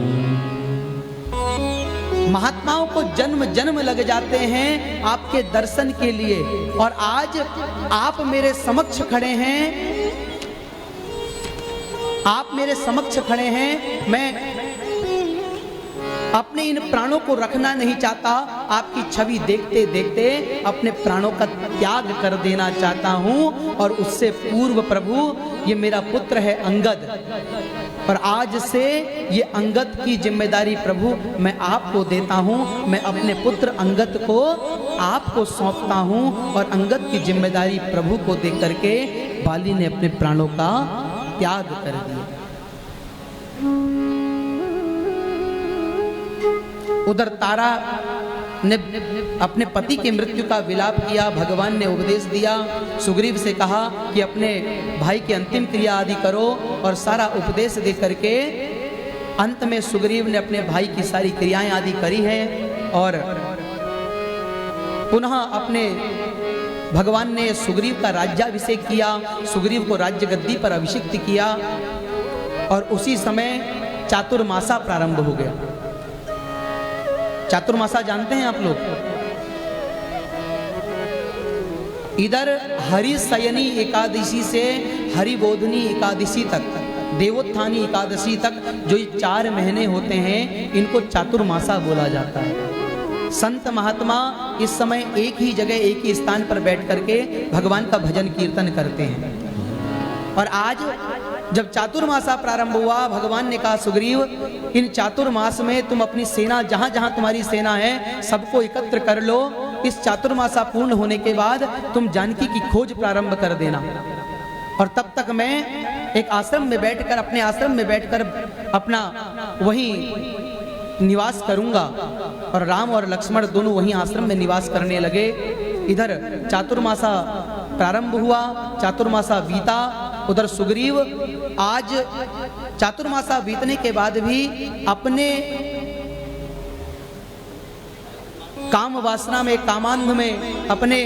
महात्माओं को जन्म जन्म लग जाते हैं आपके दर्शन के लिए, और आज आप मेरे समक्ष खड़े हैं, आप मेरे समक्ष खड़े हैं, मैं अपने इन प्राणों को रखना नहीं चाहता, आपकी छवि देखते देखते अपने प्राणों का त्याग कर देना चाहता हूं। और उससे पूर्व प्रभु ये मेरा पुत्र है अंगद, और आज से ये अंगद की जिम्मेदारी प्रभु मैं आपको देता हूं। मैं अपने पुत्र अंगद को आपको सौंपता हूं और अंगद की जिम्मेदारी प्रभु को दे करके बाली ने अपने प्राणों का त्याग कर दिया। उधर तारा ने अपने पति की मृत्यु का विलाप किया। भगवान ने उपदेश दिया, सुग्रीव से कहा कि अपने भाई की अंतिम क्रिया आदि करो, और सारा उपदेश दे करके अंत में सुग्रीव ने अपने भाई की सारी क्रियाएं आदि करी हैं। और पुनः अपने भगवान ने सुग्रीव का राज्याभिषेक किया, सुग्रीव को राज्य गद्दी पर अभिषिक्त किया, और उसी समय चातुर्मासा प्रारंभ हो गया। चातुर्मासा जानते हैं आप लोग? इधर हरिशयनी एकादशी से हरिबोधनी एकादशी तक, देवोत्थानी एकादशी तक जो ये 4 महीने होते हैं इनको चातुर्मासा बोला जाता है। संत महात्मा इस समय एक ही जगह एक ही स्थान पर बैठ करके भगवान का भजन कीर्तन करते हैं। और आज जब चातुर्मासा प्रारंभ हुआ, भगवान ने कहा सुग्रीव इन चातुर्मास में तुम अपनी सेना, जहां जहां तुम्हारी सेना है सबको एकत्र कर लो। इस चातुर्मासा पूर्ण होने के बाद तुम जानकी की खोज प्रारंभ कर देना, और तब तक मैं एक आश्रम में बैठकर, अपने आश्रम में बैठकर अपना वहीं निवास करूंगा। और राम और लक्ष्मण दोनों वहीं आश्रम में निवास करने लगे। इधर चातुर्मासा प्रारंभ हुआ, चातुर्मासा बीता। उधर सुग्रीव आज चातुर्मासा बीतने के बाद भी अपने काम वासना में, कामांध में, अपने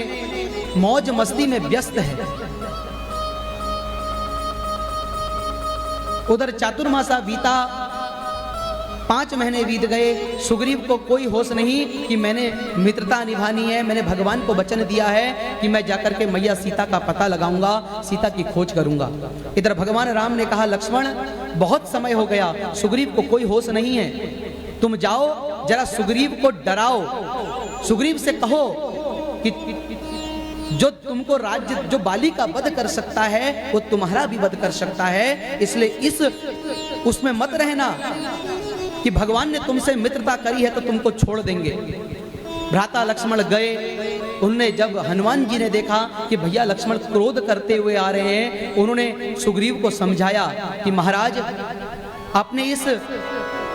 मौज मस्ती में व्यस्त है। उधर चातुर्मासा बीता 5 महीने बीत गए, सुग्रीव को कोई होश नहीं कि मैंने मित्रता निभानी है, मैंने भगवान को वचन दिया है कि मैं जाकर के मैया सीता का पता लगाऊंगा, सीता की खोज करूंगा। इधर भगवान राम ने कहा लक्ष्मण बहुत समय हो गया, सुग्रीव को कोई होश नहीं है, तुम जाओ जरा सुग्रीव को डराओ, सुग्रीव से कहो कि जो तुमको राज्य, जो बाली का वध कर सकता है वो तुम्हारा भी वध कर सकता है, इसलिए इस उसमें मत रहना कि भगवान ने तुमसे मित्रता करी है तो तुमको छोड़ देंगे। भ्राता लक्ष्मण गए, उन्होंने जब हनुमान जी ने देखा कि भैया लक्ष्मण क्रोध करते हुए आ रहे हैं, उन्होंने सुग्रीव को समझाया कि महाराज अपने इस,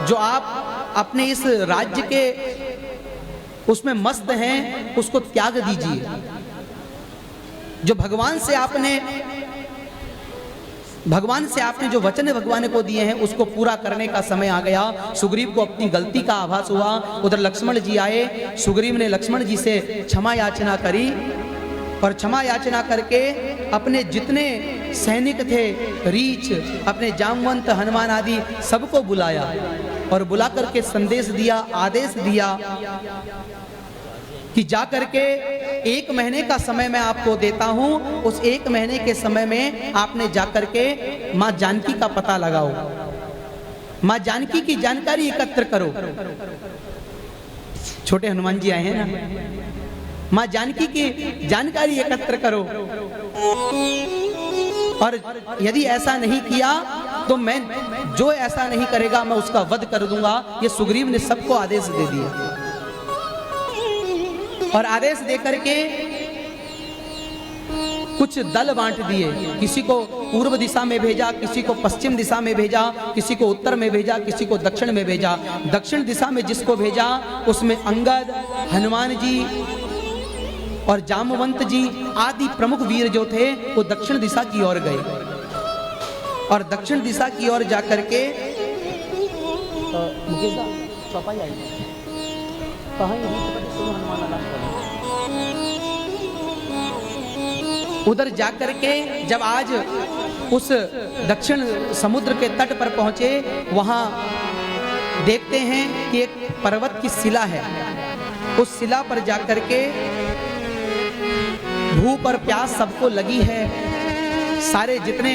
जो आप अपने इस राज्य के उसमें मस्त हैं उसको त्याग दीजिए, जो भगवान से आपने जो वचन भगवान को दिए हैं उसको पूरा करने का समय आ गया। सुग्रीव को अपनी गलती का आभास हुआ। उधर लक्ष्मण जी आए, सुग्रीव ने लक्ष्मण जी से क्षमा याचना करी और क्षमा याचना करके अपने जितने सैनिक थे, रीछ, अपने जामवंत, हनुमान आदि सबको बुलाया और बुला करके संदेश दिया, आदेश दिया कि जा करके 1 महीने का समय मैं आपको देता हूं, उस 1 महीने के समय में आपने जा करके मां जानकी का पता लगाओ, मां जानकी की जानकारी एकत्र करो। छोटे हनुमान जी आए हैं ना, मां जानकी की जानकारी एकत्र करो, और यदि ऐसा नहीं किया तो मैं, जो ऐसा नहीं करेगा मैं उसका वध कर दूंगा। ये सुग्रीव ने सबको आदेश दे दिया और आदेश देकर के कुछ दल बांट दिए, किसी को पूर्व दिशा में भेजा, किसी को पश्चिम दिशा में भेजा, किसी को उत्तर में भेजा, किसी को दक्षिण में भेजा। दक्षिण दिशा में जिसको भेजा उसमें अंगद, हनुमान जी और जामवंत जी आदि प्रमुख वीर जो थे वो दक्षिण दिशा की ओर गए और दक्षिण दिशा की ओर जाकर के उधर जाकर के जब आज उस दक्षिण समुद्र के तट पर पहुंचे, वहां देखते हैं कि एक पर्वत की शिला है, उस शिला पर जाकर के भूख और प्यास सबको लगी है। सारे जितने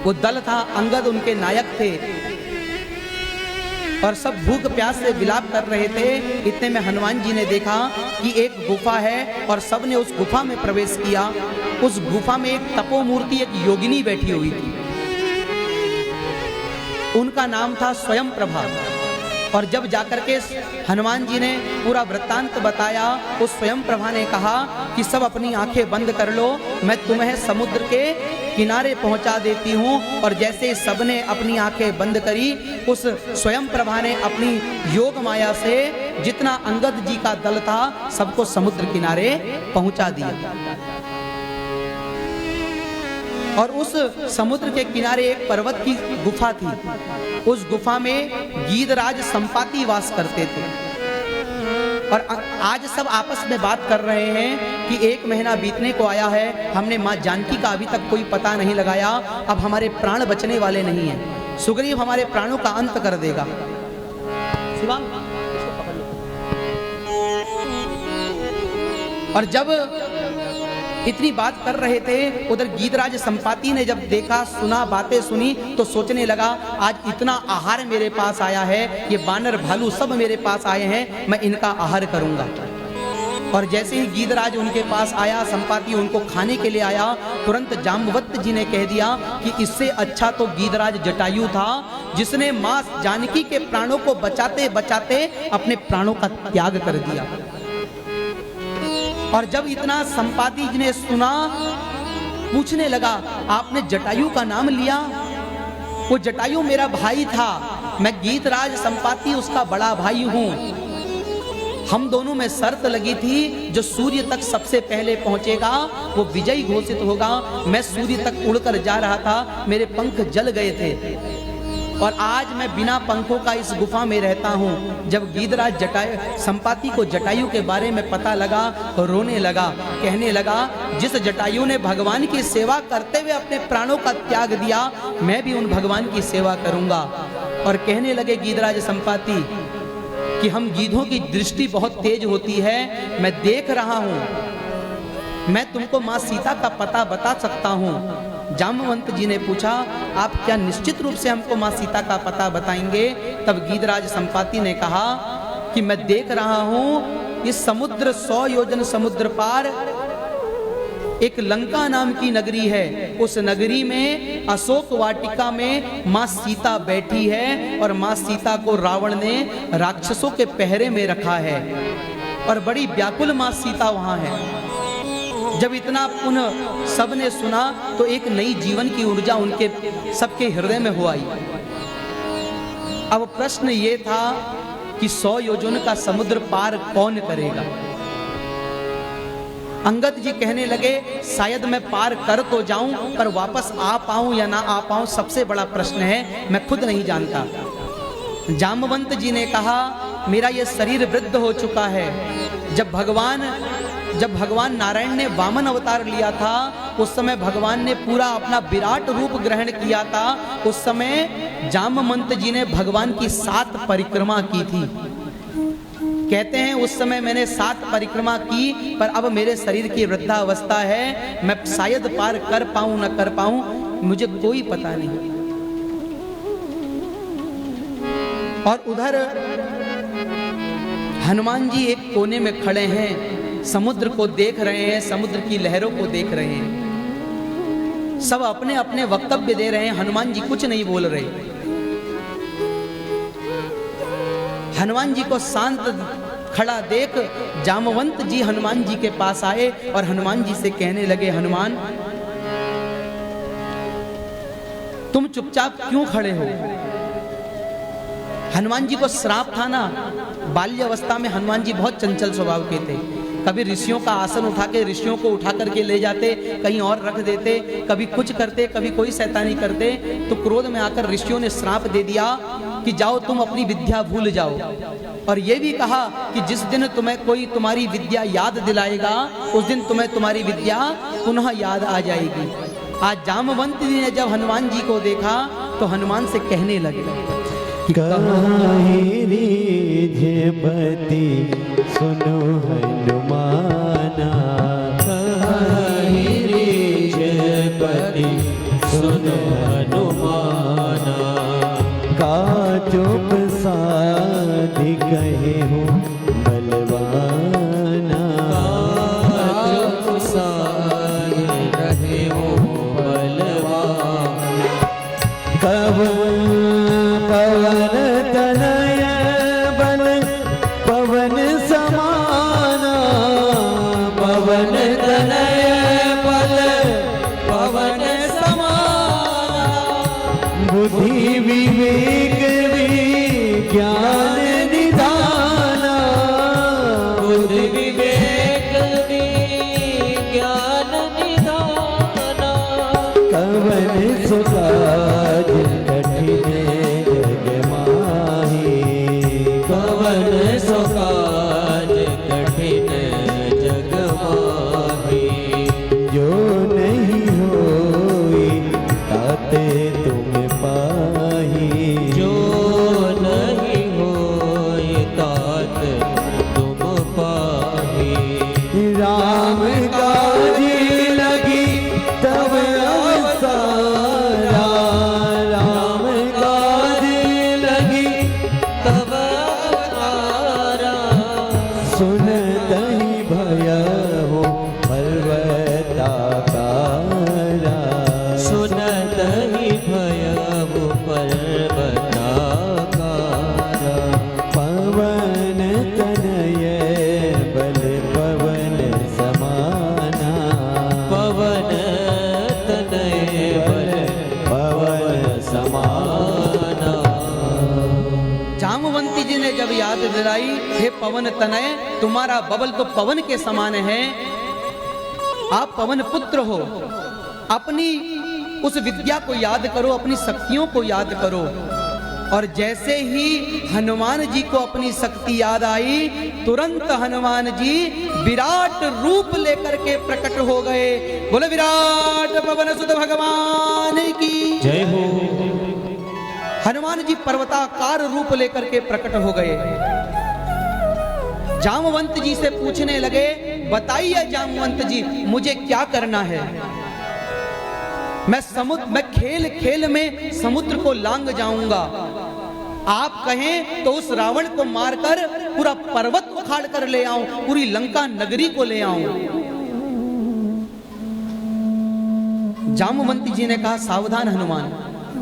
वो दल था, अंगद उनके नायक थे और सब भूख प्यास से विलाप कर रहे थे। इतने में हनुमान जी ने देखा कि एक गुफा है और सब ने उस गुफा में प्रवेश किया। उस गुफा में एक तपोमूर्ति, एक योगिनी बैठी हुई थी, उनका नाम था स्वयं प्रभा। और जब जाकर के हनुमान जी ने पूरा वृत्तांत बताया, उस स्वयं प्रभा ने कहा कि सब अपनी आंखें बंद कर लो, मैं तुम्हें समुद्र के किनारे पहुंचा देती हूं। और जैसे सबने अपनी आंखें बंद करी, उस स्वयं प्रभा ने अपनी योग माया से जितना अंगद जी का दल था सबको समुद्र किनारे पहुंचा दिया। और उस समुद्र के किनारे एक पर्वत की गुफा थी, उस गुफा में गीधराज संपाति वास करते थे। और आज सब आपस में बात कर रहे हैं कि 1 महीना बीतने को आया है, हमने मां जानकी का अभी तक कोई पता नहीं लगाया, अब हमारे प्राण बचने वाले नहीं हैं, सुग्रीव हमारे प्राणों का अंत कर देगा। और जब इतनी बात कर रहे थे, उधर गीधराज संपाति ने जब देखा, सुना, बातें सुनी, तो सोचने लगा आज इतना आहार मेरे पास आया है, ये बानर भालू सब मेरे पास आए हैं, मैं इनका आहार करूंगा। और जैसे ही गीधराज उनके पास आया, संपाति उनको खाने के लिए आया, तुरंत जाम्बवंत जी ने कह दिया कि इससे अच्छा तो गीधराज जटायु था, जिसने मां जानकी के प्राणों को बचाते बचाते अपने प्राणों का त्याग कर दिया। और जब इतना संपाति जी ने सुना, पूछने लगा आपने जटायु का नाम लिया? वो जटायु मेरा भाई था, मैं गीधराज संपाति उसका बड़ा भाई हूं। हम दोनों में शर्त लगी थी, जो सूर्य तक सबसे पहले पहुंचेगा वो विजयी घोषित होगा। मैं सूर्य तक उड़कर जा रहा था, मेरे पंख जल गए थे और आज मैं बिना पंखों का इस गुफा में रहता हूँ। जब गीधराज संपाति को जटायु के बारे में पता लगा, रोने लगा, कहने लगा जिस जटायु ने भगवान की सेवा करते हुए अपने प्राणों का त्याग दिया, मैं भी उन भगवान की सेवा करूंगा। और कहने लगे गीधराज संपाति कि हम गीधों की दृष्टि बहुत तेज होती है, मैं देख रहा हूं, मैं तुमको मां सीता का पता बता सकता हूं। जामवंत जी ने पूछा, आप क्या निश्चित रूप से हमको मां सीता का पता बताएंगे? तब गीधराज संपाति ने कहा कि मैं देख रहा हूं इस समुद्र 100 योजन समुद्र पार एक लंका नाम की नगरी है। उस नगरी में अशोक वाटिका में मां सीता बैठी है और मां सीता को रावण ने राक्षसों के पहरे में रखा है और बड़ी व्याकुल मां सीता वहां है। जब इतना पुनः सबने सुना तो एक नई जीवन की ऊर्जा उनके सबके हृदय में हो आई। अब प्रश्न ये था कि 100 योजन का समुद्र पार कौन करेगा? अंगद जी कहने लगे, शायद मैं पार कर तो जाऊं, पर वापस आ पाऊं या ना आ पाऊं सबसे बड़ा प्रश्न है, मैं खुद नहीं जानता। जामवंत जी ने कहा, मेरा ये शरीर वृद्ध हो चुका है। जब भगवान नारायण ने वामन अवतार लिया था, उस समय भगवान ने पूरा अपना विराट रूप ग्रहण किया था। उस समय जामवंत जी ने भगवान की 7 परिक्रमा की थी। कहते हैं उस समय मैंने 7 परिक्रमा की, पर अब मेरे शरीर की वृद्धावस्था है, मैं शायद पार कर पाऊं न कर पाऊं, मुझे कोई पता नहीं। और उधर हनुमान जी एक कोने में खड़े हैं, समुद्र को देख रहे हैं, समुद्र की लहरों को देख रहे हैं। सब अपने अपने वक्तव्य दे रहे हैं, हनुमान जी कुछ नहीं बोल रहे। हनुमान जी को शांत खड़ा देख जामवंत जी हनुमान जी के पास आए और हनुमान जी से कहने लगे, हनुमान तुम चुपचाप क्यों खड़े हो? हनुमान जी को श्राप था ना, बाल्यावस्था में हनुमान जी बहुत चंचल स्वभाव के थे। कभी ऋषियों का आसन उठा के ऋषियों को उठा करके ले जाते, कहीं और रख देते, कभी कुछ करते, कभी कोई शैतानी करते। तो क्रोध में आकर ऋषियों ने श्राप दे दिया कि जाओ तुम अपनी विद्या भूल जाओ। और ये भी कहा कि जिस दिन तुम्हें कोई तुम्हारी विद्या याद दिलाएगा, उस दिन तुम्हें तुम्हारी विद्या पुनः याद आ जाएगी। आज जामवंत जी ने जब हनुमान जी को देखा तो हनुमान से कहने लगे, रीझपति सुनो हनुमाना, रीझपति सुनो हनुमाना, का चुप साधि कहे हो बलवाना, चुप साधि रहे हो बलवाना, पवन तनय बल पवन समाना, पवन तनय बल पवन समाना, बुद्धि विवेक विज्ञान निधाना, बुद्धि विवेक विज्ञान निधाना, कवन सुकाज कठिन जग माही, कवन सुकाज कठिन जग माही, जो नहीं होई ताते तुम पाही, जो नहीं होई तात तुम पाही, राम काजी लगी तब अवसारा, राम काजी लगी तब अवतारा, सुनतहि भय हो पर्वताकारा, सुनतहि भय हो पर्वताकारा, पवन तनय बल पवन समाना, पवन तनय बल पवन समाना। जामवंती जी ने जब याद दिलाई, हे पवन तनय, तुम्हारा बबल तो पवन के समान है, आप पवन पुत्र हो, अपनी उस विद्या को याद करो, अपनी शक्तियों को याद करो। और जैसे ही हनुमान जी को अपनी शक्ति याद आई, तुरंत हनुमान जी विराट रूप लेकर के प्रकट हो गए। बोले विराट पवन सुत भगवान की जय हो। हनुमान जी पर्वताकार रूप लेकर के प्रकट हो गए। जामवंत जी से पूछने लगे, बताइए जामवंत जी, मुझे क्या करना है? मैं खेल खेल में समुद्र को लांग जाऊंगा। आप कहें तो उस रावण को मारकर पूरा पर्वत उखाड़ कर ले आऊं, पूरी लंका नगरी को ले आऊं। जामवंत जी ने कहा, सावधान हनुमान,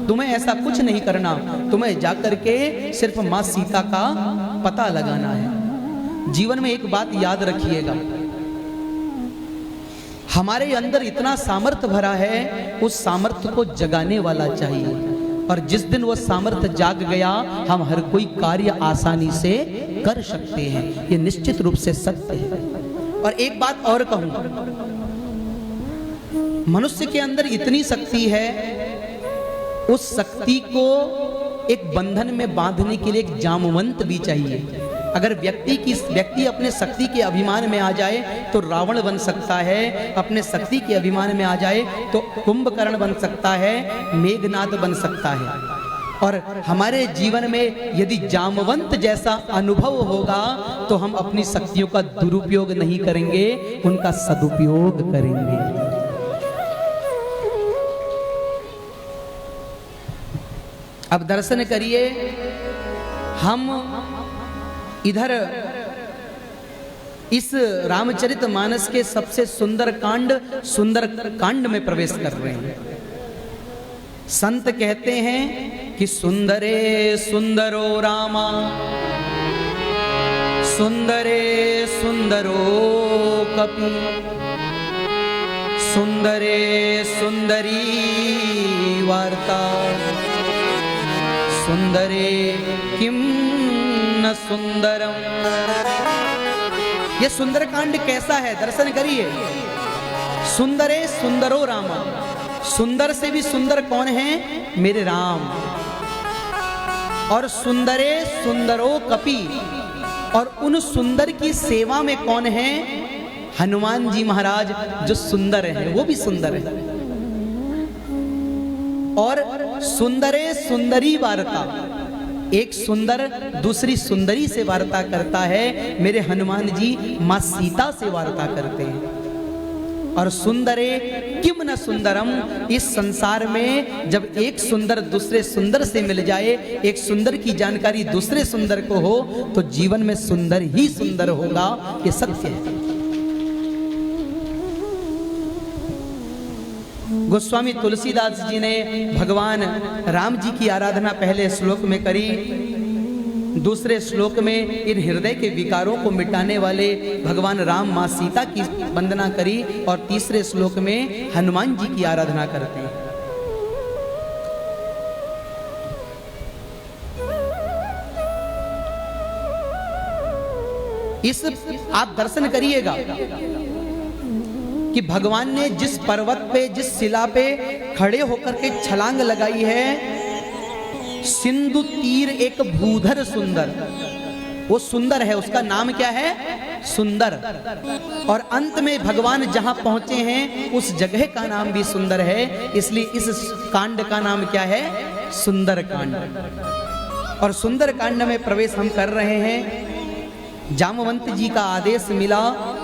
तुम्हें ऐसा कुछ नहीं करना। तुम्हें जाकर के सिर्फ मां सीता का पता लगाना है। जीवन में एक बात याद रखिएगा, हमारे अंदर इतना सामर्थ्य भरा है, उस सामर्थ्य को जगाने वाला चाहिए। और जिस दिन वो सामर्थ्य जाग गया, हम हर कोई कार्य आसानी से कर सकते हैं। ये निश्चित रूप से सत्य है। और एक बात और कहूं, मनुष्य के अंदर इतनी शक्ति है, उस शक्ति को एक बंधन में बांधने के लिए एक जामवंत भी चाहिए। अगर व्यक्ति अपने शक्ति के अभिमान में आ जाए तो रावण बन सकता है, अपने शक्ति के अभिमान में आ जाए तो कुंभकर्ण बन सकता है, मेघनाद बन सकता है। और हमारे जीवन में यदि जामवंत जैसा अनुभव होगा तो हम अपनी शक्तियों का दुरुपयोग नहीं करेंगे, उनका सदुपयोग करेंगे। अब दर्शन करिए, हम इधर इस रामचरितमानस के सबसे सुंदर कांड में प्रवेश कर रहे हैं। संत कहते हैं कि सुंदरे सुंदरो रामा, सुंदरे सुंदरो कपि, सुंदरे सुंदरी वार्ता, सुंदरे किम न सुंदरम। ये सुंदरकांड कैसा है, दर्शन करिए। सुंदरे सुंदरो रामा, सुंदर से भी सुंदर कौन है? मेरे राम। और सुंदरे सुंदरो कपि, और उन सुंदर की सेवा में कौन है? हनुमान जी महाराज, जो सुंदर है वो भी सुंदर है। और सुंदरे सुंदरी वार्ता, एक सुंदर दूसरी सुंदरी से वार्ता करता है। मेरे हनुमान जी मां सीता से वार्ता करते हैं। और सुंदरे किम न सुंदरम, इस संसार में जब एक सुंदर दूसरे सुंदर से मिल जाए, एक सुंदर की जानकारी दूसरे सुंदर को हो, तो जीवन में सुंदर ही सुंदर होगा। ये सत्य है। गोस्वामी तुलसीदास जी ने भगवान राम जी की आराधना पहले श्लोक में करी, दूसरे श्लोक में इन हृदय के विकारों को मिटाने वाले भगवान राम मां सीता की वंदना करी, और तीसरे श्लोक में हनुमान जी की आराधना करते हैं। इस आप दर्शन करिएगा कि भगवान ने जिस पर्वत पे, जिस शिला पे खड़े होकर के छलांग लगाई है, सिंधु तीर एक भूधर सुंदर, वो सुंदर है, उसका नाम क्या है? सुंदर। और अंत में भगवान जहां पहुंचे हैं उस जगह का नाम भी सुंदर है, इसलिए इस कांड का नाम क्या है? सुंदर कांड। और सुंदर कांड में प्रवेश हम कर रहे हैं। जामवंत जी का आदेश मिला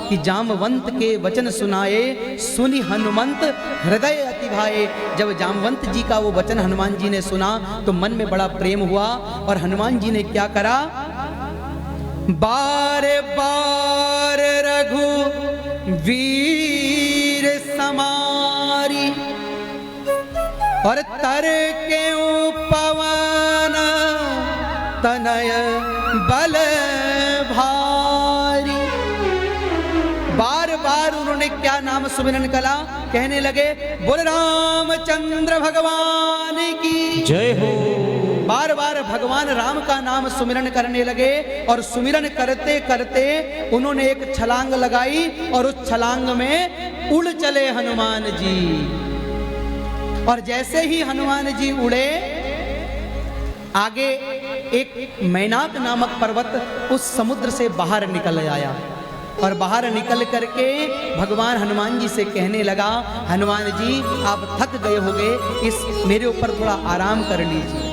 कि जामवंत के वचन सुनाए, सुनि हनुमंत हृदय अति भाए। जब जामवंत जी का वो वचन हनुमान जी ने सुना तो मन में बड़ा प्रेम हुआ, और हनुमान जी ने क्या करा? बार बार रघु वीर समारी, और तर के पवन तनय बल भारी। बार बार उन्होंने क्या नाम सुमिरन कला, कहने लगे बोल रामचंद्र भगवान की जय हो। बार बार भगवान राम का नाम सुमिरन करने लगे, और सुमिरन करते करते उन्होंने एक छलांग लगाई, और उस छलांग में उड़ चले हनुमान जी। और जैसे ही हनुमान जी उड़े, आगे एक मैनाक नामक पर्वत उस समुद्र से बाहर निकल आया, और बाहर निकल करके भगवान हनुमान जी से कहने लगा, हनुमान जी आप थक गए होंगे, इस मेरे ऊपर थोड़ा आराम कर लीजिए।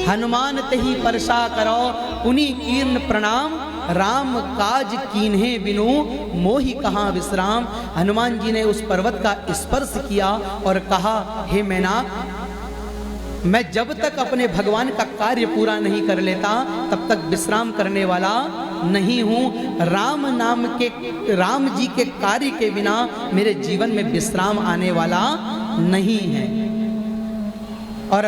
हनुमान तही परसा करो, पुनि कीर्ण प्रणाम, राम काज कीन्हे बिनु, मोहि कहाँ विश्राम। हनुमान जी ने उस पर्वत का स्पर्श किया और कहा, हे मैनाक, मैं जब तक अपने भगवान का कार्य पूरा नहीं कर लेता तब तक विश्राम करने वाला नहीं हूं। राम जी के कार्य के बिना मेरे जीवन में विश्राम आने वाला नहीं है। और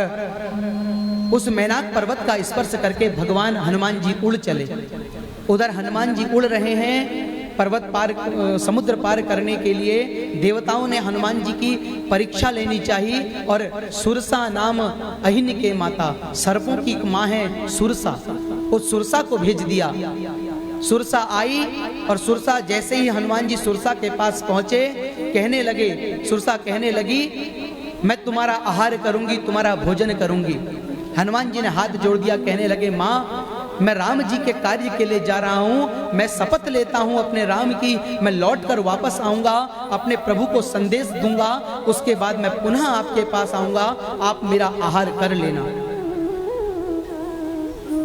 उस मैनाक पर्वत का स्पर्श करके भगवान हनुमान जी उड़ चले। उधर हनुमान जी उड़ रहे हैं, पर्वत पार, समुद्र पार करने के लिए देवताओं ने हनुमान जी की परीक्षा लेनी चाहिए और सुरसा नाम अहिन के माता, सर्पों की माँ है सुरसा, उस सुरसा को भेज दिया। सुरसा आई और सुरसा जैसे ही हनुमान जी सुरसा के पास पहुंचे, कहने लगे, सुरसा कहने लगी, मैं तुम्हारा आहार करूंगी, तुम्हारा भोजन करूंगी। हनुमान जी ने हाथ जोड़ दिया, कहने लगे, माँ मैं राम जी के कार्य के लिए जा रहा हूँ, मैं शपथ लेता हूँ अपने राम की, मैं लौट कर वापस आऊँगा, अपने प्रभु को संदेश दूंगा, उसके बाद मैं पुनः आपके पास आऊँगा, आप मेरा आहार कर लेना।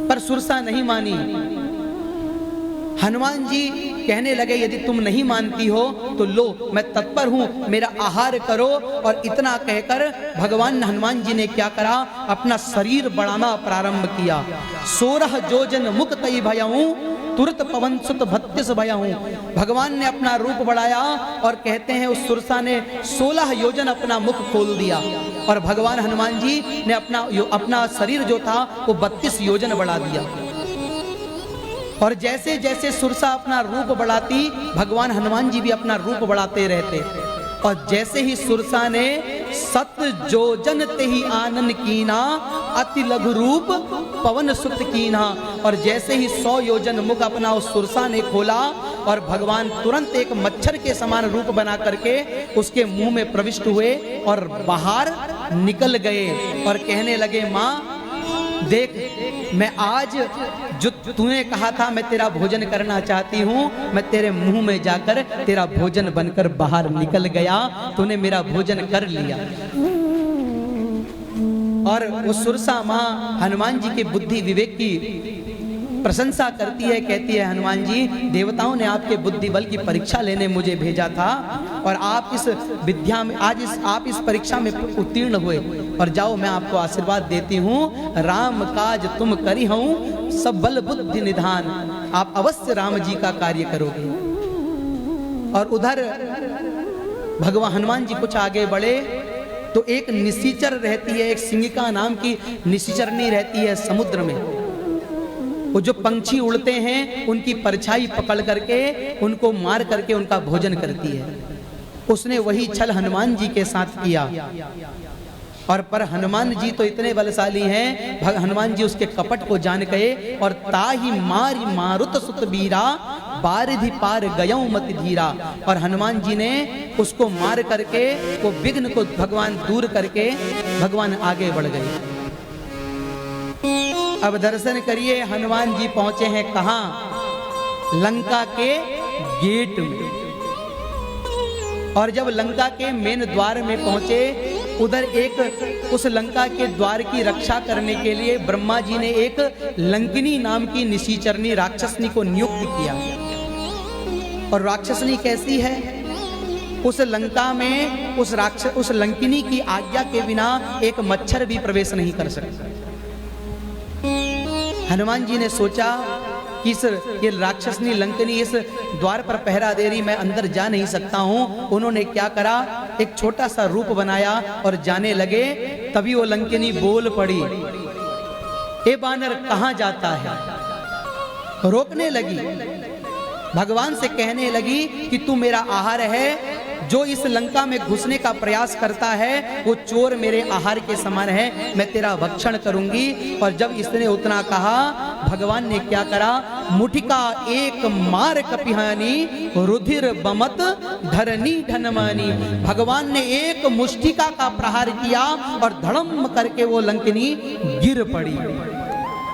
पर सुरसा नहीं मानी। हनुमान जी कहने लगे, यदि तुम नहीं मानती हो तो लो, मैं तत्पर हूं, मेरा आहार करो। और इतना कहकर भगवान हनुमान जी ने क्या करा, अपना शरीर बढ़ाना प्रारंभ किया। 16 जोजन मुख तई भयहूं, तुरत पवन सुत 32 भयहूं। भगवान ने अपना रूप बढ़ाया और कहते हैं उस सुरसा ने 16 योजन अपना मुख खोल दिया और भगवान हनुमान जी ने अपना शरीर जो था वो 32 योजन बढ़ा दिया। और जैसे जैसे सुरसा अपना रूप बढ़ाती, भगवान हनुमान जी भी अपना रूप बढ़ाते रहते। और जैसे ही सुरसा ने 7 जोजन ते ही आनन कीना, अति लघु रूप पवन सुत कीना। और जैसे ही 100 योजन मुख अपना उस सुरसा ने खोला और भगवान तुरंत एक मच्छर के समान रूप बना करके उसके मुंह में प्रविष्ट हुए और बाहर निकल गए और कहने लगे, माँ देख, मैं आज जो तूने कहा था मैं तेरा भोजन करना चाहती हूँ, मैं तेरे मुंह में जाकर तेरा भोजन बनकर बाहर निकल गया, तूने मेरा भोजन कर लिया। और वो सुरसा माँ हनुमान जी के बुद्धि विवेक की प्रशंसा करती है, कहती है, हनुमान जी, देवताओं ने आपके बुद्धि बल की परीक्षा लेने मुझे भेजा था और आप इस विद्या में आप इस परीक्षा में उत्तीर्ण हुए। और जाओ, मैं आपको आशीर्वाद देती हूँ, राम काज तुम करी हूँ, सब बल बुद्धि निधान, आप अवश्य राम जी का कार्य करोगे। और उधर भगवान हनुमान जी कुछ आगे बढ़े तो एक निशाचर रहती है, एक सिंगिका नाम की निशाचरनी रहती है समुद्र में। वो जो पंछी उड़ते हैं उनकी परछाई पकड़ करके उनको मार करके उनका भोजन करती है। उसने वही छल हनुमान जी के साथ किया। और पर हनुमान जी तो इतने बलशाली हैं, हनुमान जी उसके कपट को जान गए और ताही मारी मारुत सुत बीरा, बारिधि पार गयौ मत धीरा। और हनुमान जी ने उसको मार करके वो विघ्न को भगवान दूर करके भगवान आगे बढ़ गए। अब दर्शन करिए, हनुमान जी पहुंचे हैं कहां, लंका के गेट में। और जब लंका के मेन द्वार में पहुंचे, उधर एक उस लंका के द्वार की रक्षा करने के लिए ब्रह्मा जी ने एक लंकिनी नाम की निशाचरनी राक्षसनी को नियुक्त किया। और राक्षसनी कैसी है, उस लंका में उस लंकिनी की आज्ञा के बिना एक मच्छर भी प्रवेश नहीं कर सकता। हनुमान जी ने सोचा कि ये राक्षसनी लंकिनी इस द्वार पर पहरा दे रही, मैं अंदर जा नहीं सकता हूं। उन्होंने क्या करा, एक छोटा सा रूप बनाया और जाने लगे। तभी वो लंकिनी बोल पड़ी, ए बानर कहां जाता है। रोकने लगी, भगवान से कहने लगी कि तू मेरा आहार है, जो इस लंका में घुसने का प्रयास करता है वो चोर मेरे आहार के समान है, मैं तेरा भक्षण करूंगी। और जब इसने उतना कहा, भगवान ने क्या करा, मुठिका एक मार कपिहानी, रुधिर बमत धरनी धनमानी। भगवान ने एक मुष्टिका का प्रहार किया और धड़म करके वो लंकिनी गिर पड़ी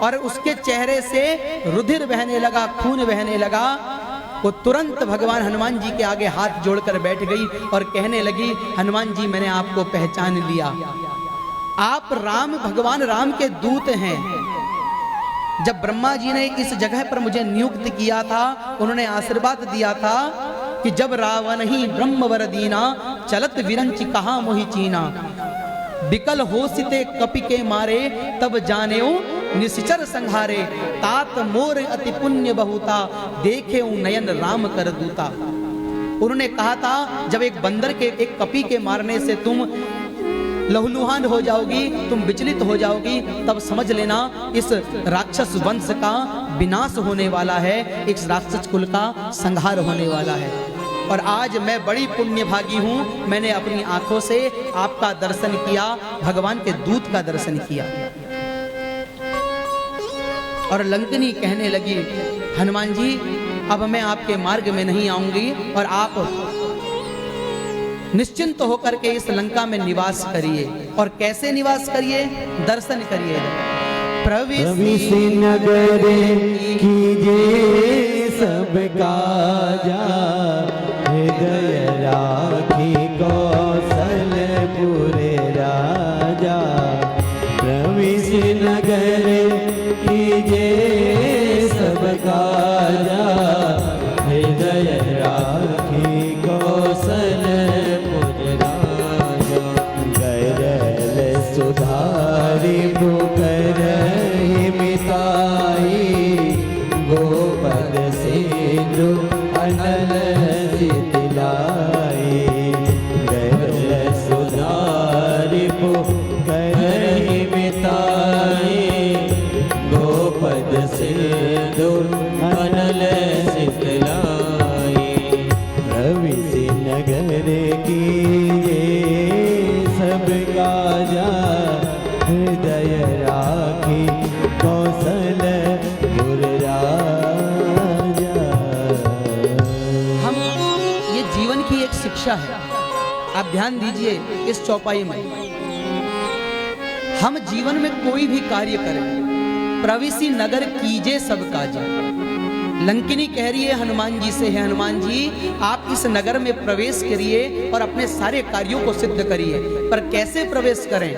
और उसके चेहरे से रुधिर बहने लगा, खून बहने लगा। वो तुरंत भगवान हनुमान जी के आगे हाथ जोड़कर बैठ गई और कहने लगी, हनुमान जी मैंने आपको पहचान लिया, आप राम, भगवान राम के दूत हैं। जब ब्रह्मा जी ने इस जगह पर मुझे नियुक्त किया था, उन्होंने आशीर्वाद दिया था कि जब रावण ही ब्रह्म वर दीना, चलत विरंच कहा मोहि चीना, बिकल होसिते कपि के मारे, तब जानेऊ निश्चर संहारे, तात मोर अति पुण्य बहुता, देखे नयन राम कर दूता। उन्होंने कहा था जब एक बंदर के, एक कपि के मारने से तुम लहूलुहान हो जाओगी, तुम विचलित हो जाओगी, तब समझ लेना इस राक्षस वंश का विनाश होने वाला है, इस राक्षस कुल का संहार होने वाला है। और आज मैं बड़ी पुण्यभागी हूँ, मैंने अपनी आंखों से आपका दर्शन किया, भगवान के दूत का दर्शन किया। और लंकनी कहने लगी, हनुमान जी अब मैं आपके मार्ग में नहीं आऊंगी और आप निश्चिंत होकर के इस लंका में निवास करिए। और कैसे निवास करिए, दर्शन करिए। प्रविश नगर कीजिए सब काजा, हृदय राखी कौशलपुर राजा। प्रविश नगर कीजिए सब काजा, हृदय राखी कौशलपुर राजा। गरल सुधारी पुकर मिताई, गोपद सिंधु अनल सितलाई। गरल सुधारी पुकर मिताई, गोपद सिंधु अनल सितलाई। प्रविश नगर कीजिए सब काजा, हृदय राखी कौशलपुर राजा। हम, ये जीवन की एक शिक्षा है, आप ध्यान दीजिए इस चौपाई में। हम जीवन में कोई भी कार्य करें, प्रविशि नगर कीजिए सब काजा। लंकिनी कह रही है हनुमान जी से, है हनुमान जी आप इस नगर में प्रवेश करिए और अपने सारे कार्यों को सिद्ध करिए। पर कैसे प्रवेश करें?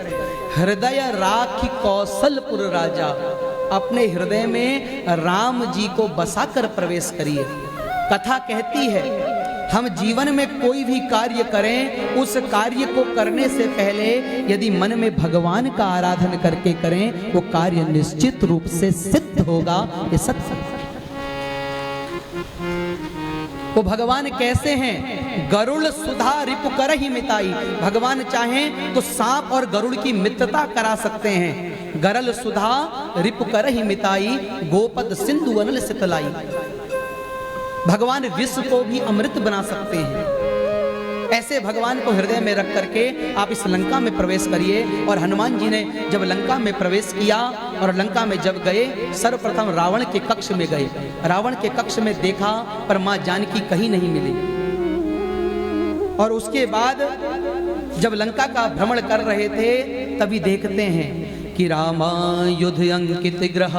हृदय राखी कौशलपुर राजा, अपने हृदय में राम जी को बसाकर प्रवेश करिए। कथा कहती है हम जीवन में कोई भी कार्य करें, उस कार्य को करने से पहले यदि मन में भगवान का आराधन करके करें, वो कार्य निश्चित रूप से सिद्ध होगा। ये सत्य। वो भगवान कैसे हैं? गरुड़ सुधा रिपु करहि मिताई। भगवान चाहें तो सांप और गरुड़ की मित्रता करा सकते हैं। गरल सुधा रिपु करहि मिताई, गोपद सिंधु अनल सितलाई। भगवान विष को भी अमृत बना सकते हैं। ऐसे भगवान को हृदय में रख करके आप इस लंका में प्रवेश करिए। और हनुमान जी ने जब लंका में प्रवेश किया और लंका में जब गए, सर्वप्रथम रावण के कक्ष में गए। रावण के कक्ष में देखा पर मां जानकी कहीं नहीं मिली। और उसके बाद जब लंका का भ्रमण कर रहे थे, तभी देखते हैं कि रामा युद्ध अंकित ग्रह,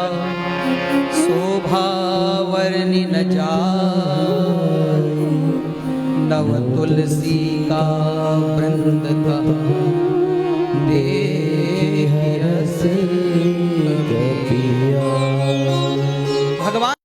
शोभा वर्णि न जाय, नव तुलसी का वृंद था, देह रस पिया। भगवान